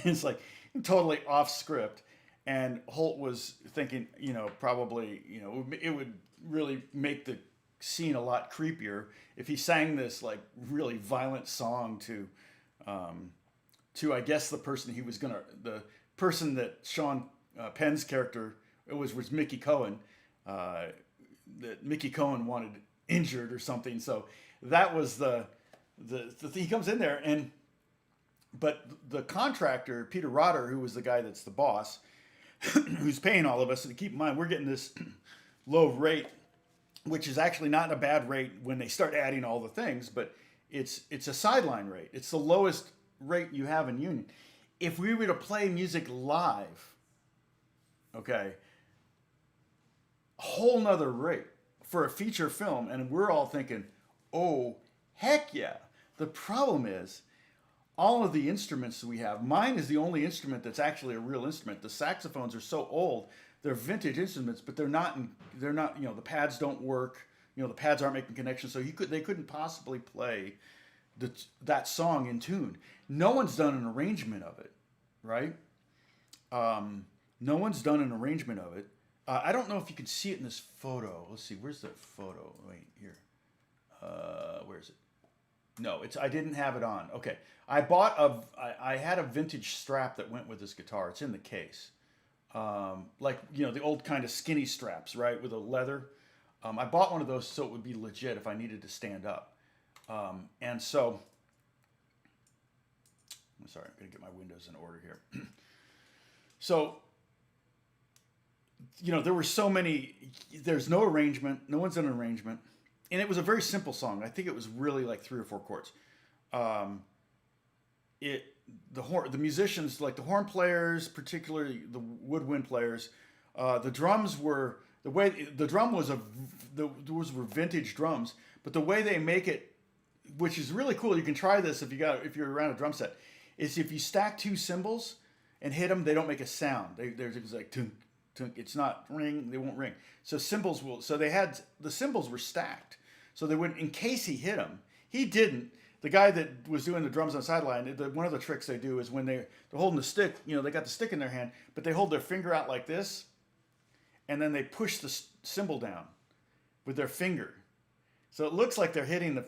it's like totally off script. And Holt was thinking, probably, it would really make the scene a lot creepier if he sang this like really violent song to I guess the person that Sean Penn's character was Mickey Cohen, that Mickey Cohen wanted injured or something. So that was the he comes in there, but the contractor Peter Rotter, who was the guy that's the boss, who's paying all of us. And keep in mind, we're getting this low rate, which is actually not a bad rate when they start adding all the things, but it's a sideline rate. It's the lowest rate you have in union. If we were to play music live, okay, a whole nother rate for a feature film, and we're all thinking, oh, heck yeah. The problem is, all of the instruments we have, mine is the only instrument that's actually a real instrument. The saxophones are so old, they're vintage instruments, but they're not, the pads don't work. The pads aren't making connections, so they couldn't possibly play that song in tune. No one's done an arrangement of it, right? No one's done an arrangement of it. I don't know if you can see it in this photo. Let's see, where's the photo? Wait, here. Where is it? No, I didn't have it on. Okay, I had a vintage strap that went with this guitar. It's in the case. The old kind of skinny straps, right, with a leather. I bought one of those so it would be legit if I needed to stand up. And so, I'm sorry, I'm going to get my windows in order here. So, there were so many, there's no arrangement, no one's done an arrangement. And it was a very simple song. I think it was really like 3 or 4 chords. The musicians, like the horn players, particularly the woodwind players, the drums were, those were vintage drums, but the way they make it, which is really cool, you can try this if you're around a drum set, is if you stack 2 cymbals and hit them, they don't make a sound. It's like tunk, tunk. It's not ring, they won't ring. So the cymbals were stacked. So they wouldn't, in case he hit them. He didn't. The guy that was doing the drums on the sideline, one of the tricks they do is when they're holding the stick, they got the stick in their hand, but they hold their finger out like this, and then they push the cymbal down with their finger. So it looks like they're hitting the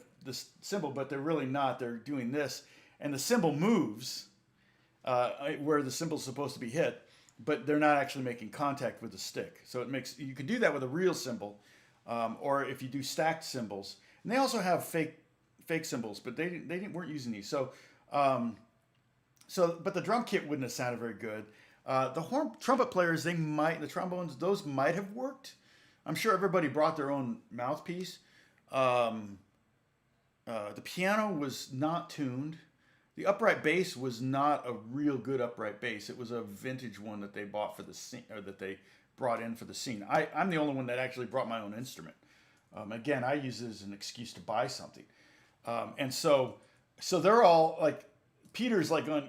cymbal, but they're really not. They're doing this, and the cymbal moves where the cymbal's supposed to be hit, but they're not actually making contact with the stick. So you can do that with a real cymbal, or if you do stacked cymbals. And they also have fake cymbals, but they weren't using these. But the drum kit wouldn't have sounded very good. The trumpet players, the trombones, those might have worked. I'm sure everybody brought their own mouthpiece. The piano was not tuned. The upright bass was not a real good upright bass. It was a vintage one that they bought for the scene, or that they brought in for the scene. I'm the only one that actually brought my own instrument. Again, I use it as an excuse to buy something. And so they're all like, Peter's like on,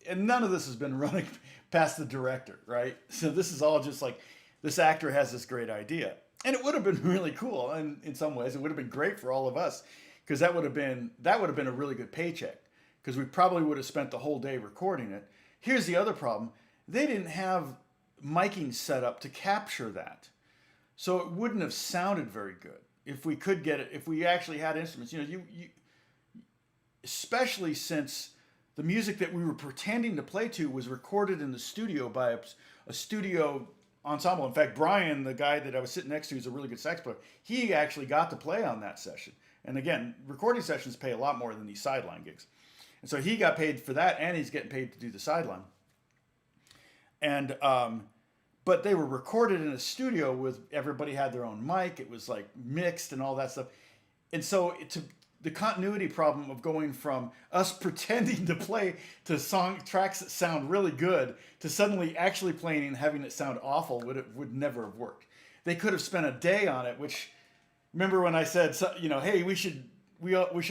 and none of this has been running past the director, right? So this is all just like, this actor has this great idea. And it would have been really cool. And in some ways, it would have been great for all of us, because that would have been a really good paycheck, because we probably would have spent the whole day recording it. Here's the other problem. They didn't have miking set up to capture that. So it wouldn't have sounded very good if we could get it, if we actually had instruments. Especially since the music that we were pretending to play to was recorded in the studio by a studio ensemble. In fact, Brian, the guy that I was sitting next to, is a really good sax player. He actually got to play on that session. And again, recording sessions pay a lot more than these sideline gigs. And so he got paid for that, and he's getting paid to do the sideline. And but they were recorded in a studio with everybody had their own mic. It was like mixed and all that stuff. And so the continuity problem of going from us pretending to play to tracks that sound really good to suddenly actually playing and having it sound awful would never have worked. They could have spent a day on it, which, remember when I said, hey, we should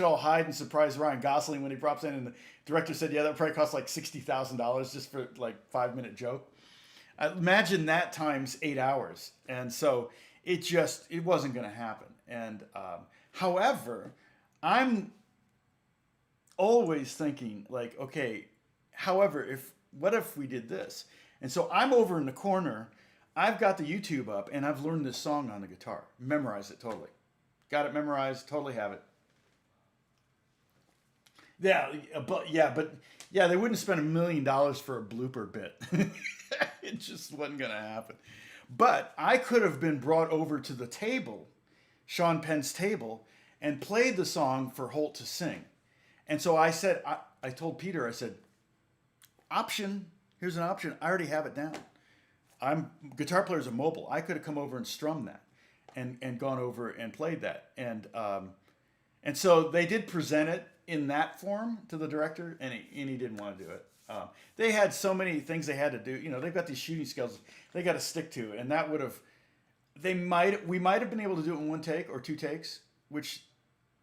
all hide and surprise Ryan Gosling when he drops in, and the director said, yeah, that probably costs like $60,000 just for like 5-minute joke. Imagine that times 8 hours. And so it wasn't going to happen. And however, I'm always thinking like, okay, however, what if we did this? And so I'm over in the corner. I've got the YouTube up, and I've learned this song on the guitar. Memorized it totally. Got it memorized. Totally have it. Yeah, but they wouldn't spend $1 million for a blooper bit. It just wasn't gonna happen. But I could have been brought over to the table, Sean Penn's table, and played the song for Holt to sing. And so I said, I told Peter, I said, option. Here's an option. I already have it down. Guitar players are mobile. I could have come over and strummed that, and gone over and played that. And so they did present it in that form to the director, and he didn't want to do it. They had so many things they had to do. They've got these shooting skills they got to stick to, and that would have. We might have been able to do it in one take or two takes, which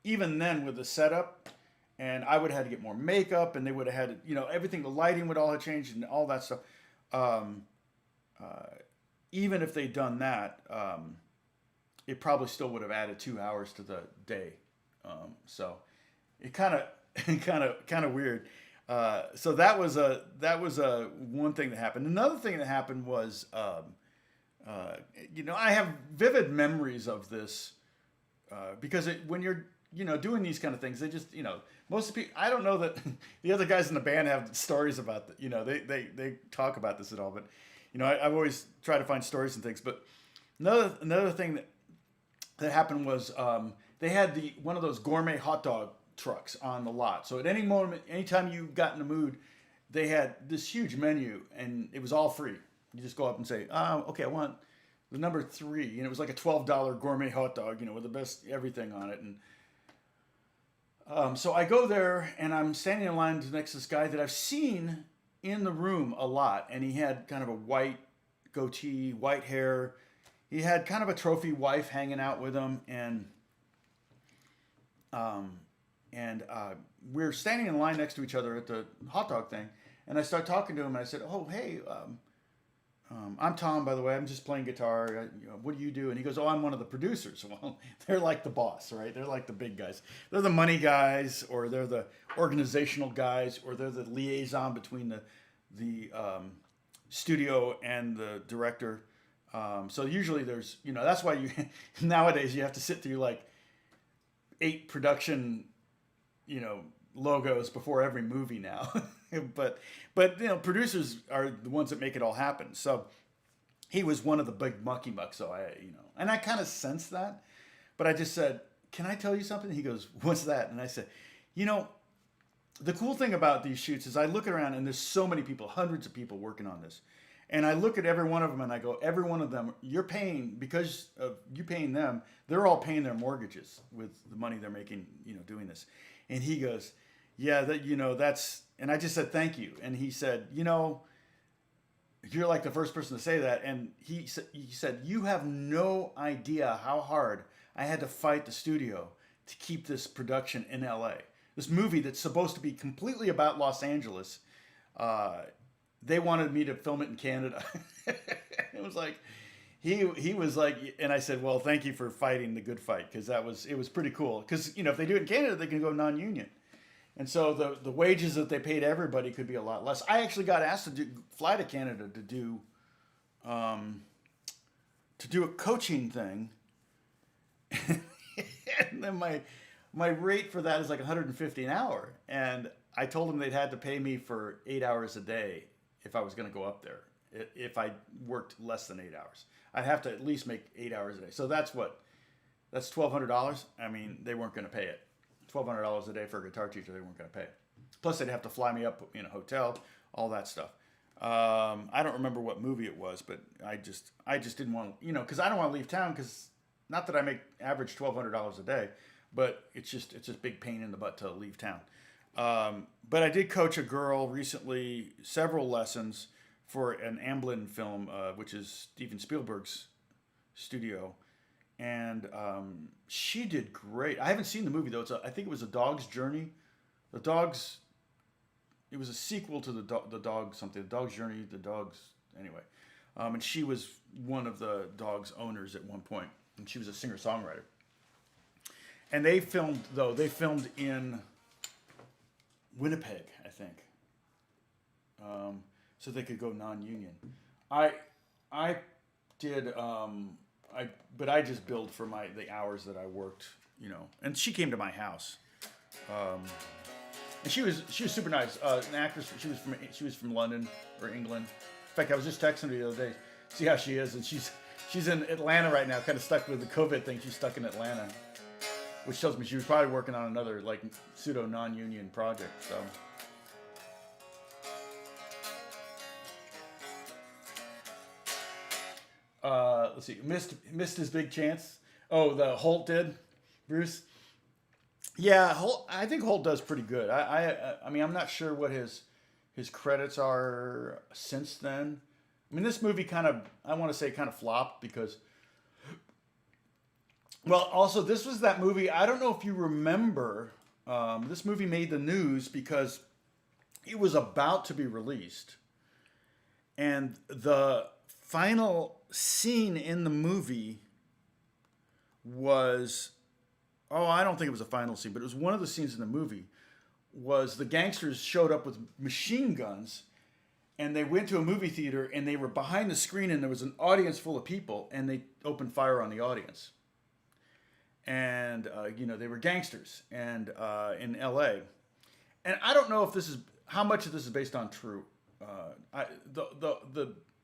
even then with the setup, and I would have had to get more makeup, and they would have had to, everything, the lighting would all have changed and all that stuff. Even if they'd done that, it probably still would have added 2 hours to the day. So it kind of weird. So that was a one thing that happened. Another thing that happened was, I have vivid memories of this, because when you're, doing these kind of things, they just, most of the people, I don't know that the other guys in the band have stories about that. They talk about this at all, but, I've always tried to find stories and things. But another thing that happened was, they had one of those gourmet hot dog trucks on the lot. So at any moment, anytime you got in the mood, they had this huge menu, and it was all free. You just go up and say, okay, I want the number 3. And it was like a $12 gourmet hot dog, with the best everything on it. And so I go there, and I'm standing in line next to this guy that I've seen in the room a lot. And he had kind of a white goatee, white hair. He had kind of a trophy wife hanging out with him. And we're standing in line next to each other at the hot dog thing. And I start talking to him, and I said, oh, hey, I'm Tom, by the way. I'm just playing guitar. What do you do? And he goes, oh, I'm one of the producers. Well, they're like the boss, right? They're like the big guys. They're the money guys, or they're the organizational guys, or they're the liaison between the studio and the director. So usually there's, that's why nowadays you have to sit through like 8 production, logos before every movie now. but producers are the ones that make it all happen. So he was one of the big mucky mucks. So and I kind of sensed that, but I just said, can I tell you something? He goes, what's that? And I said, the cool thing about these shoots is I look around, and there's so many people, hundreds of people working on this. And I look at every one of them, and I go, every one of them, you're paying, because of you paying them, they're all paying their mortgages with the money they're making, doing this. And he goes, yeah, that's, and I just said, thank you. And he said, you're like the first person to say that. And he said, you have no idea how hard I had to fight the studio to keep this production in LA. This movie that's supposed to be completely about Los Angeles, they wanted me to film it in Canada. It was like, he was like, and I said, well, thank you for fighting the good fight, because it was pretty cool. Because if they do it in Canada, they can go non-union, and so the wages that they paid everybody could be a lot less. I actually got asked to fly to Canada to do a coaching thing, and then my rate for that is like $150 an hour, and I told them they'd had to pay me for 8 hours a day if I was going to go up there. If I worked less than 8 hours, I'd have to at least make 8 hours a day. So that's $1,200. I mean, they weren't going to pay it. $1,200 a day for a guitar teacher, they weren't going to pay it. Plus, they'd have to fly me up in a hotel, all that stuff. I don't remember what movie it was, but I just didn't want to, because I don't want to leave town, because not that I make average $1,200 a day, but it's just big pain in the butt to leave town. But I did coach a girl recently, several lessons for an Amblin film, which is Steven Spielberg's studio. And she did great. I haven't seen the movie, though. I think it was A Dog's Journey. It was a sequel to the Dog something. The Dog's Journey, anyway. And she was one of the dog's owners at one point. And she was a singer-songwriter. And they filmed in Winnipeg, I think. so they could go non-union. I I did but I just billed for the hours that I worked, And she came to my house, and she was super nice. An actress. She was from London or England. In fact, I was just texting her the other day, see how she is, and she's in Atlanta right now, kind of stuck with the COVID thing. She's stuck in Atlanta, which tells me she was probably working on another like pseudo non-union project. So. Let's see. Missed his big chance. Oh, the Holt did, Bruce. Yeah, Holt. I think Holt does pretty good. I mean, I'm not sure what his credits are since then. I mean, this movie I want to say kind of flopped because. Well, also this was that movie. I don't know if you remember. This movie made the news because it was about to be released, and the final scene in the movie was, I don't think it was a final scene, but it was one of the scenes in the movie, was the gangsters showed up with machine guns, and they went to a movie theater, and they were behind the screen, and there was an audience full of people, and they opened fire on the audience. And they were gangsters, and in L.A. And I don't know if how much of this is based on true.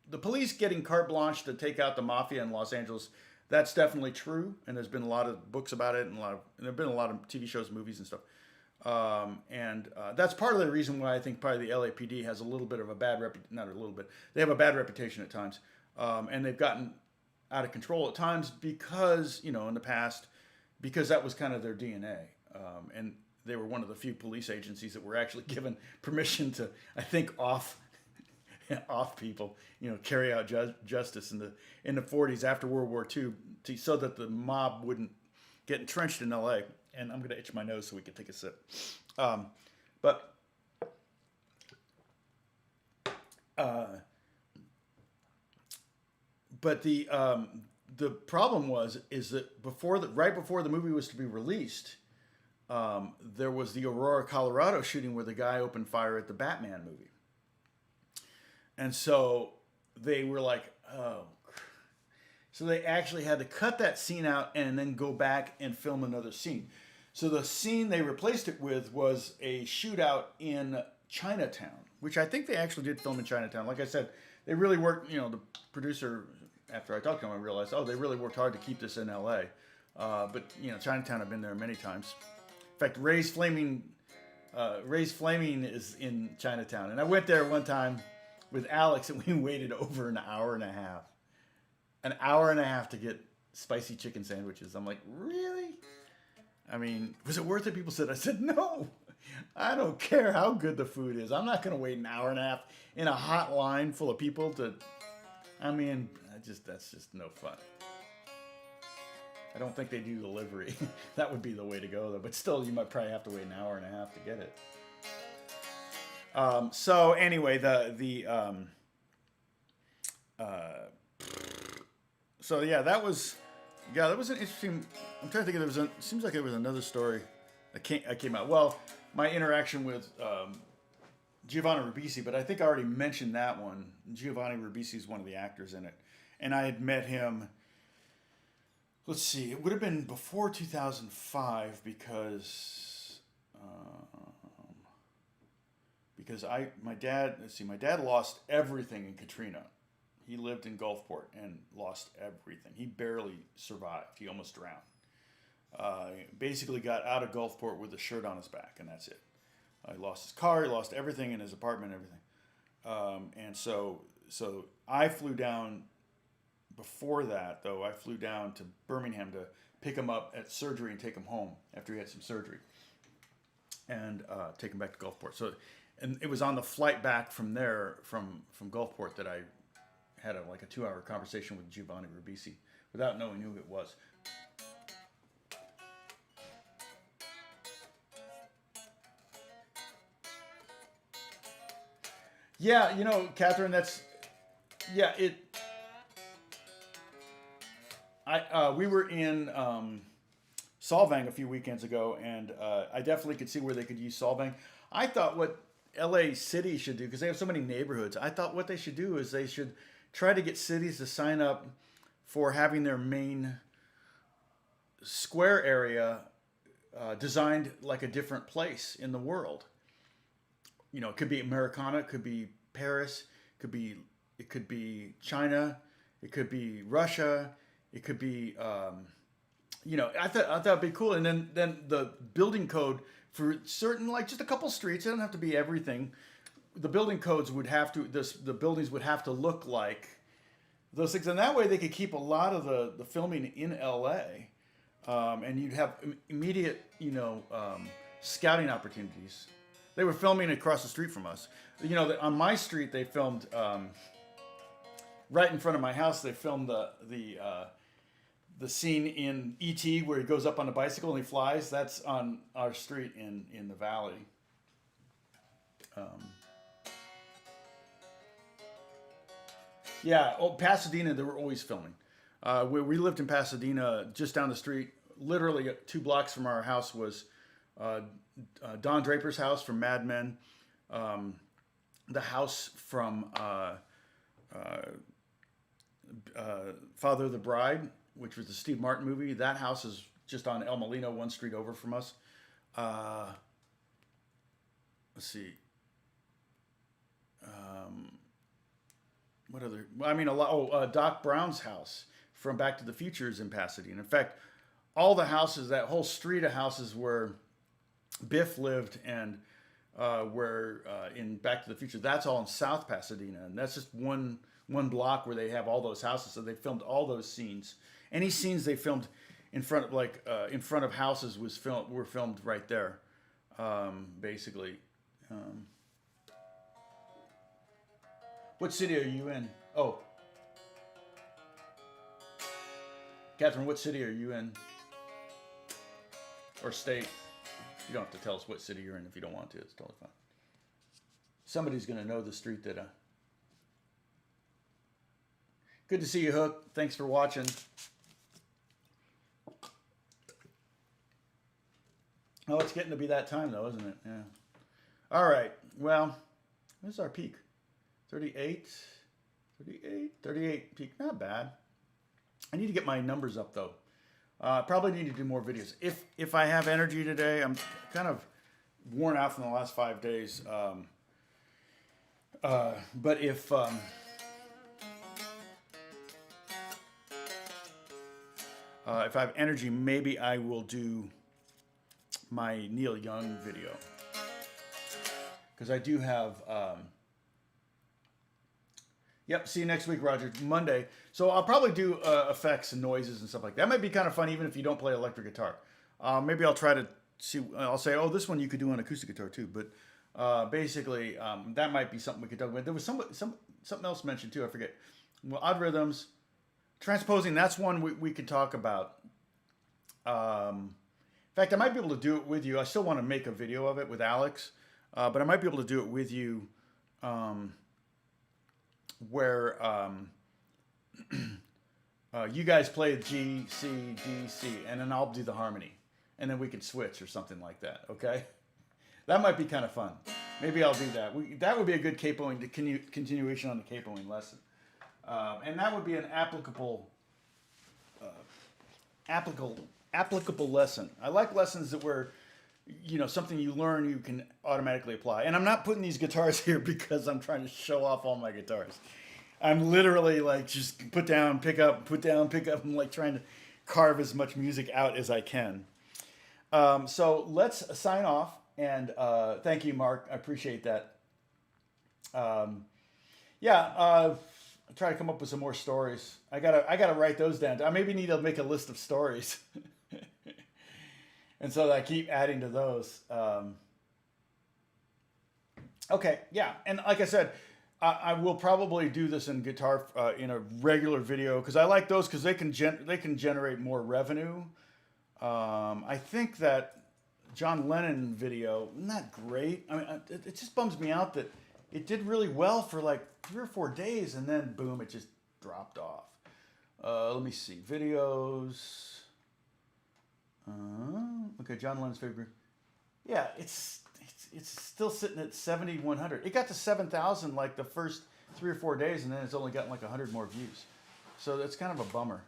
The police getting carte blanche to take out the mafia in Los Angeles, that's definitely true. And there's been a lot of books about it, and there have been a lot of TV shows, movies, and stuff. And that's part of the reason why I think probably the LAPD has a little bit of a bad reputation. Not a little bit. They have a bad reputation at times. And they've gotten out of control at times because, in the past, because that was kind of their DNA. And they were one of the few police agencies that were actually given permission to, I think, off people, carry out justice in the 40s after World War II, so that the mob wouldn't get entrenched in L.A. And I'm going to itch my nose so we can take a sip. But the problem is that right before the movie was to be released, there was the Aurora, Colorado shooting where the guy opened fire at the Batman movie. And so they were like, oh. So they actually had to cut that scene out and then go back and film another scene. So the scene they replaced it with was a shootout in Chinatown, which I think they actually did film in Chinatown. Like I said, they really worked, the producer, after I talked to him, I realized, they really worked hard to keep this in LA. But, Chinatown, I've been there many times. In fact, Ray's Flaming is in Chinatown. And I went there one time with Alex, and we waited over an hour and a half. An hour and a half to get spicy chicken sandwiches. I'm like, really? I mean, was it worth it? People said. I said, no. I don't care how good the food is. I'm not going to wait an hour and a half in a hot line full of people that's just no fun. I don't think they do delivery. That would be the way to go, though. But still, you might probably have to wait an hour and a half to get it. So anyway, that was an interesting. I'm trying to think. It seems like there was another story that came out. Well, my interaction with Giovanni Ribisi, but I think I already mentioned that one. Giovanni Ribisi is one of the actors in it, and I had met him. Let's see, it would have been before 2005 because my dad lost everything in Katrina. He lived in Gulfport and lost everything. He barely survived. He almost drowned. Basically got out of Gulfport with a shirt on his back, and that's it. He lost his car. He lost everything in his apartment, everything. And so I flew down. Before that, though, I flew down to Birmingham to pick him up at surgery and take him home after he had some surgery, and take him back to Gulfport. And it was on the flight back from there, from Gulfport, that I had a 2-hour conversation with Giovanni Ribisi without knowing who it was. Yeah, Catherine, we were in Solvang a few weekends ago, and I definitely could see where they could use Solvang. I thought LA City should do, because they have so many neighborhoods. I thought what they should do is they should try to get cities to sign up for having their main square area designed like a different place in the world. You know, it could be Americana, it could be Paris, it could be China, it could be Russia, it could be you know, I thought it'd be cool. And then the building code for certain, like just a couple streets, it doesn't have to be everything. The building codes would have to, the buildings would have to look like those things, and that way they could keep a lot of the filming in LA, and you'd have immediate, you know, scouting opportunities. They were filming across the street from us. You know, on my street they filmed right in front of my house. They filmed the scene in E.T. where he goes up on a bicycle and he flies. That's on our street in the valley. Yeah, Pasadena, they were always filming. We lived in Pasadena, just down the street. Literally 2 blocks from our house was Don Draper's house from Mad Men. The house from Father of the Bride, which was the Steve Martin movie. That house is just on El Molino, 1 street over from us. Let's see. What other? I mean, a lot. Oh, Doc Brown's house from Back to the Future is in Pasadena. In fact, all the houses, that whole street of houses where Biff lived and where in Back to the Future, that's all in South Pasadena, and that's just one block where they have all those houses. So they filmed all those scenes. Any scenes they filmed in front of in front of houses were filmed right there, basically. What city are you in? Oh, Catherine, what city are you in? Or state? You don't have to tell us what city you're in if you don't want to. It's totally fine. Somebody's going to know the street that. Good to see you, Hook. Thanks for watching. Oh, it's getting to be that time, though, isn't it? Yeah. All right. Well, where's our peak? 38 peak. Not bad. I need to get my numbers up, though. Probably need to do more videos. If I have energy today, I'm kind of worn out from the last 5 days. But if I have energy, maybe I will do my Neil Young video, because I do have. Yep. See you next week, Roger. Monday. So I'll probably do effects and noises and stuff like that. That might be kind of fun, even if you don't play electric guitar. Maybe I'll try to see. I'll say, oh, this one you could do on acoustic guitar too. But basically, that might be something we could talk about. There was something else mentioned too. I forget. Well, odd rhythms, transposing. That's one we could talk about. In fact, I might be able to do it with you. I still want to make a video of it with Alex, but I might be able to do it with you. Where you guys play G, C, D, C, and then I'll do the harmony, and then we can switch or something like that. Okay, that might be kind of fun. Maybe I'll do that. That would be a good capoing continuation on the capoing lesson, and that would be an applicable lesson. I like lessons that were, you know, something you learn you can automatically apply. And I'm not putting these guitars here because I'm trying to show off all my guitars. I'm literally like just put down, pick up, put down, pick up. I'm like trying to carve as much music out as I can. So let's sign off. And thank you, Mark. I appreciate that. I'll try to come up with some more stories. I gotta write those down. I maybe need to make a list of stories. And so I keep adding to those. Okay, yeah. And like I said, I will probably do this in guitar in a regular video, because I like those because they can generate more revenue. I think that John Lennon video, not great. I mean, it just bums me out that it did really well for like 3 or 4 days, and then boom, it just dropped off. Let me see, videos. Okay, John Lennon's favorite. Yeah, it's it's still sitting at 7,100. It got to 7,000 like the first 3 or 4 days, and then it's only gotten like 100 more views. So that's kind of a bummer.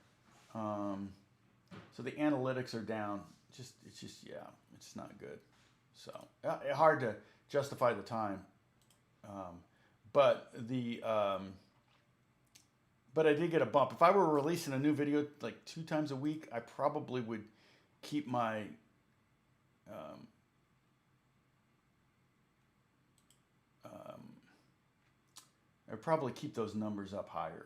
So the analytics are down. It's just not good. So hard to justify the time. But I did get a bump. If I were releasing a new video like 2 times a week, I probably would keep my I'd probably keep those numbers up higher,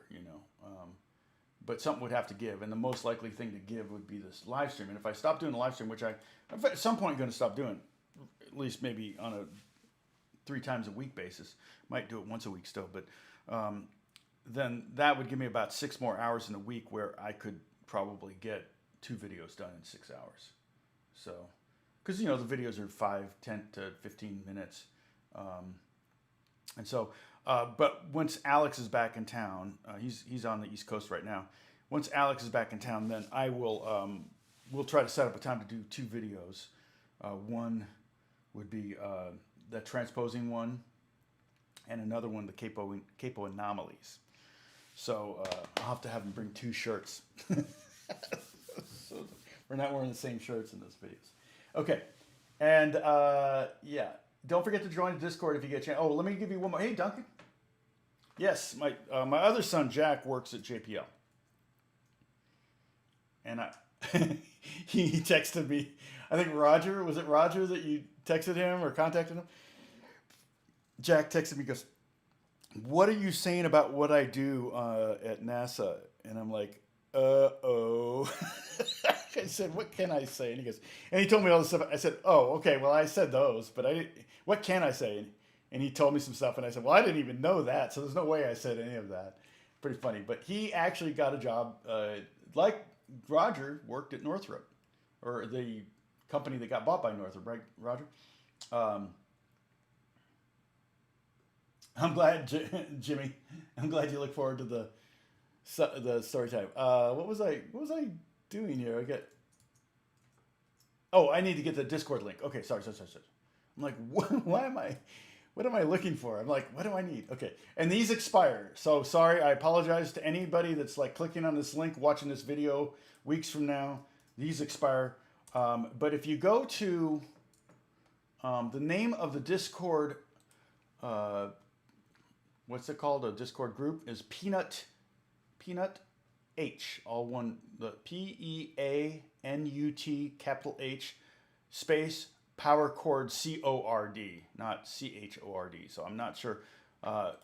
but something would have to give, and the most likely thing to give would be this live stream. And if I stop doing the live stream, which I'm at some point going to stop doing, at least maybe on a 3 times a week basis, might do it once a week still, but then that would give me about 6 more hours in a week where I could probably get 2 videos done in 6 hours. So, because the videos are 5, 10 to 15 minutes, and so. But once Alex is back in town, he's on the East Coast right now. Once Alex is back in town, then I will we'll try to set up a time to do 2 videos. One would be the transposing one, and another one the Capo anomalies. So I'll have to have him bring 2 shirts. So we're not wearing the same shirts in those videos. Okay, and yeah. Don't forget to join the Discord if you get a chance. Oh, let me give you one more. Hey, Duncan. Yes, my other son, Jack, works at JPL. And he texted me. I think Roger, was it Roger that you texted him or contacted him? Jack texted me, goes, "What are you saying about what I do at NASA?" And I'm like, uh-oh. I said, "What can I say?" And he goes, and he told me all this stuff. I said, "Oh, okay, well, I said those, but what can I say?" And he told me some stuff, and I said, "Well, I didn't even know that, so there's no way I said any of that." Pretty funny. But he actually got a job, like Roger worked at Northrop, or the company that got bought by Northrop, right, Roger? I'm glad, Jimmy. I'm glad you look forward to the story time. What was I doing here? I need to get the Discord link. Okay, sorry. I'm like, what am I looking for? I'm like, what do I need? Okay, and these expire. So sorry, I apologize to anybody that's like clicking on this link, watching this video weeks from now. These expire. But if you go to the name of the Discord, what's it called? A Discord group is Peanut H, all one, the PEANUT capital H space power chord CORD, not CHORD. So I'm not sure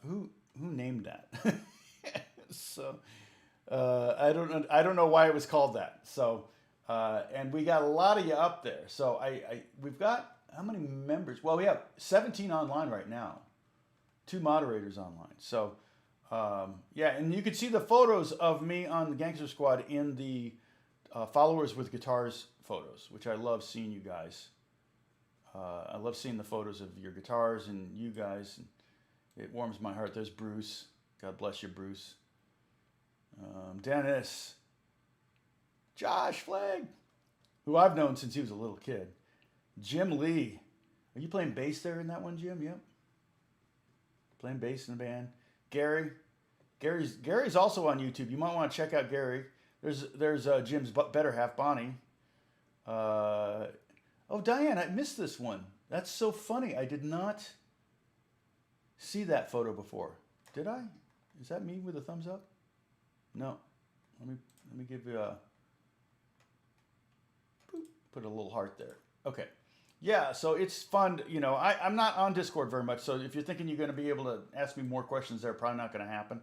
who named that. So I don't know why it was called that. So and we got a lot of you up there. So we've got how many members? Well, we have 17 online right now, 2 moderators online. So. Yeah, and you can see the photos of me on the Gangster Squad in the followers with guitars photos, which I love seeing you guys. I love seeing the photos of your guitars and you guys. It warms my heart. There's Bruce. God bless you, Bruce. Dennis. Josh Flagg, who I've known since he was a little kid. Jim Lee. Are you playing bass there in that one, Jim? Yep. Playing bass in the band. Gary's also on YouTube. You might want to check out Gary. There's Jim's better half, Bonnie. Oh, Diane, I missed this one. That's so funny. I did not see that photo before. Did I? Is that me with a thumbs up? No. Let me give you a boop, put a little heart there. Okay. Yeah, so it's fun. I'm not on Discord very much, so if you're thinking you're going to be able to ask me more questions there, probably not going to happen.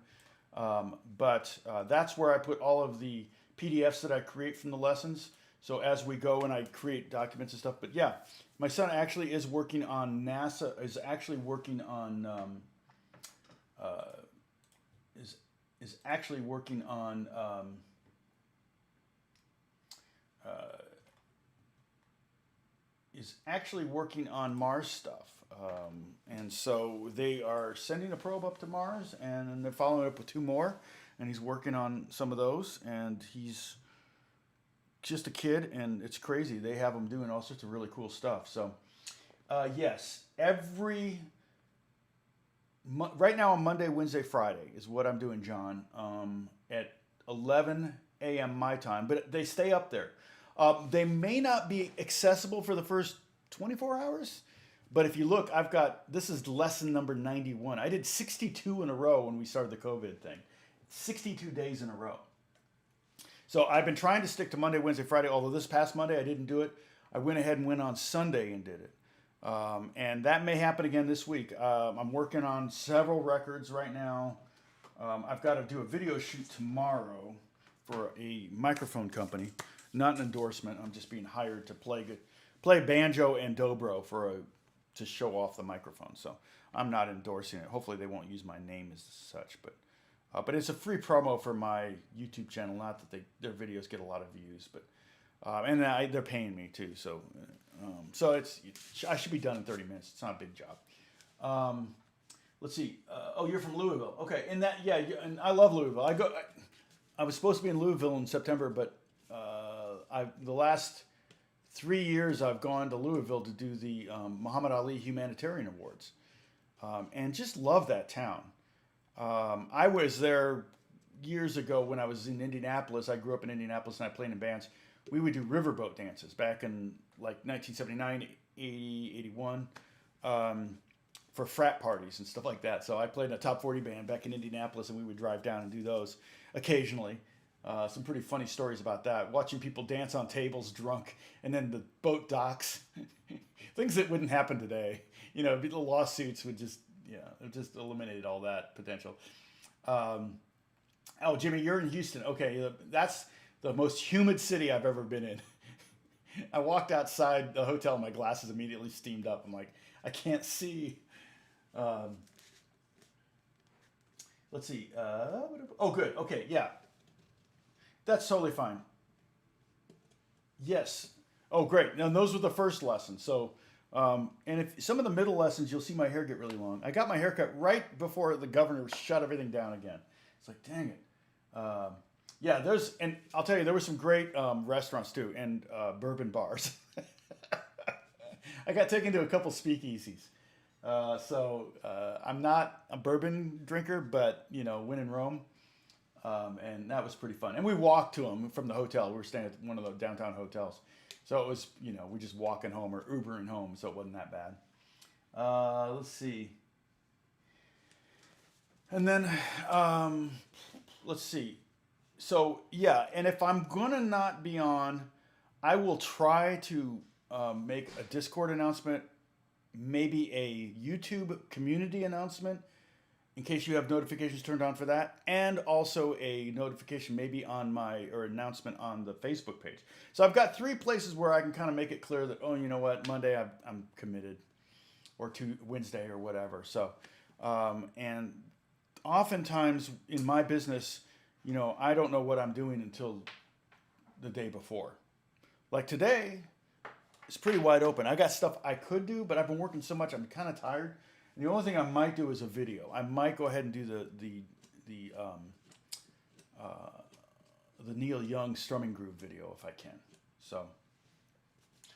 But that's where I put all of the PDFs that I create from the lessons. So as we go and I create documents and stuff. But yeah, my son actually is working on NASA, is actually working on, is actually working on, Mars stuff. And so they are sending a probe up to Mars, and they're following up with 2 more, and he's working on some of those, and he's just a kid, and it's crazy. They have him doing all sorts of really cool stuff. So, Yes, right now on Monday, Wednesday, Friday is what I'm doing, John. At 11 a.m. my time, but they stay up there. They may not be accessible for the first 24 hours, but if you look, this is lesson number 91. I did 62 in a row when we started the COVID thing, 62 days in a row. So I've been trying to stick to Monday, Wednesday, Friday, although this past Monday I didn't do it. I went ahead and went on Sunday and did it. And that may happen again this week. I'm working on several records right now. I've got to do a video shoot tomorrow for a microphone company. Not an endorsement. I'm just being hired to play banjo and dobro to show off the microphone. So I'm not endorsing it. Hopefully they won't use my name as such, but it's a free promo for my YouTube channel. Not that their videos get a lot of views, but and they're paying me too. So I should be done in 30 minutes. It's not a big job. Let's see. Oh, you're from Louisville. Okay, and and I love Louisville. I was supposed to be in Louisville in September, but the last 3 years I've gone to Louisville to do the Muhammad Ali Humanitarian Awards, and just love that town. I was there years ago when I was in Indianapolis. I grew up in Indianapolis and I played in bands. We would do riverboat dances back in like 1979, 80, 81 for frat parties and stuff like that. So I played in a top 40 band back in Indianapolis, and we would drive down and do those occasionally. Some pretty funny stories about that. Watching people dance on tables drunk, and then the boat docks. Things that wouldn't happen today. The lawsuits would just eliminated all that potential. Oh, Jimmy, you're in Houston. Okay, that's the most humid city I've ever been in. I walked outside the hotel and my glasses immediately steamed up. I'm like, I can't see. Let's see. Oh, good. Okay, yeah. That's totally fine. Yes. Oh, great. Now, those were the first lessons. So, and if some of the middle lessons, you'll see my hair get really long. I got my hair cut right before the governor shut everything down again. It's like, dang it. Yeah, and I'll tell you, there were some great restaurants too, and bourbon bars. I got taken to a couple speakeasies. So I'm not a bourbon drinker, but when in Rome, and that was pretty fun. And we walked to them from the hotel. We were staying at one of the downtown hotels, so it was we just walking home or Ubering home, so it wasn't that bad. Let's see, and then let's see. So yeah, and if I'm gonna not be on, I will try to make a Discord announcement, maybe a YouTube community announcement, in case you have notifications turned on for that, and also a notification maybe announcement on the Facebook page. So I've got 3 places where I can kind of make it clear that, oh, you know what, Monday I'm committed, or Wednesday or whatever. So, and oftentimes in my business, I don't know what I'm doing until the day before. Like today, it's pretty wide open. I got stuff I could do, but I've been working so much, I'm kind of tired. And the only thing I might do is a video. I might go ahead and do the Neil Young strumming groove video if I can. So,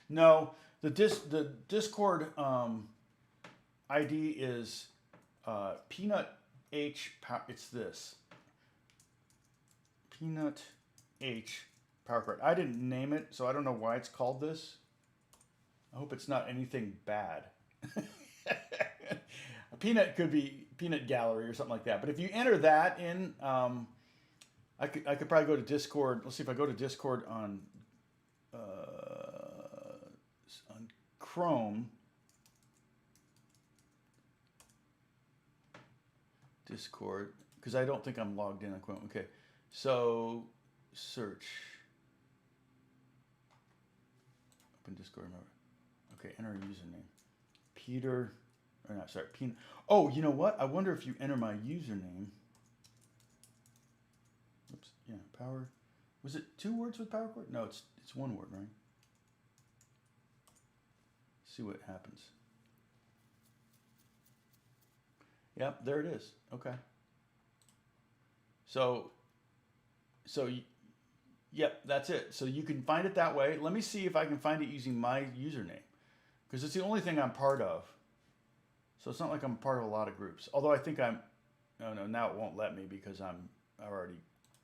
no, the Discord ID is Peanut H. It's this. Peanut H Power Chord. I didn't name it, so I don't know why it's called this. I hope it's not anything bad. A peanut could be Peanut Gallery or something like that. But if you enter that in, I could probably go to Discord. Let's see if I go to Discord on Chrome. Discord, because I don't think I'm logged in on Chrome. Okay. So, search. Open Discord. Okay, enter a username. Peter, or not, sorry, Peanut. Oh, you know what? I wonder if you enter my username. Oops, yeah, power. Was it 2 words with power chord? No, it's 1 word, right? See what happens. Yep, there it is. Okay. So, yep, that's it. So you can find it that way. Let me see if I can find it using my username. because it's the only thing I'm part of. So it's not like I'm part of a lot of groups. Although I think I'm, oh no, now it won't let me because I've already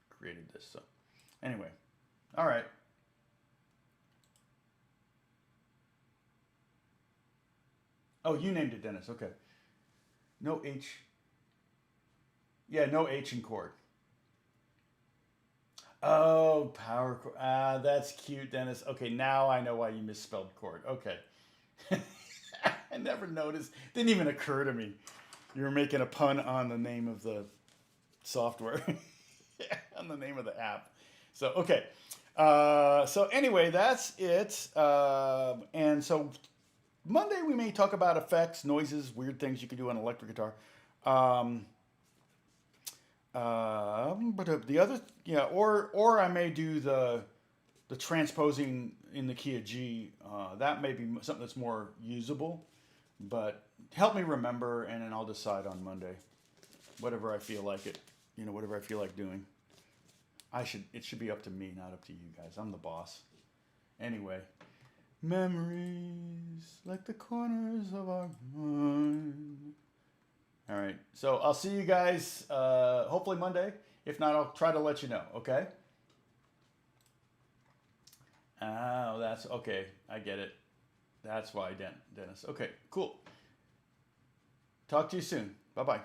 created this. So anyway, all right. Oh, you named it, Dennis. Okay. No H. Yeah, no H in chord. Oh, power chord. Ah, that's cute, Dennis. Okay, now I know why you misspelled chord. Okay. I never noticed. Didn't even occur to me. You were making a pun on the name of the software, on the name of the app. So, okay. So anyway, that's it. And so Monday we may talk about effects, noises, weird things you can do on an electric guitar. But the other, yeah, or I may do the transposing in the key of G. That may be something that's more usable, but help me remember, and then I'll decide on Monday, whatever I feel like it, whatever I feel like doing. It should be up to me, not up to you guys. I'm the boss. Anyway, memories like the corners of our mind. All right. So I'll see you guys hopefully Monday. If not, I'll try to let you know. Okay. Oh, that's okay. I get it. That's why, Dennis. Okay, cool. Talk to you soon. Bye-bye.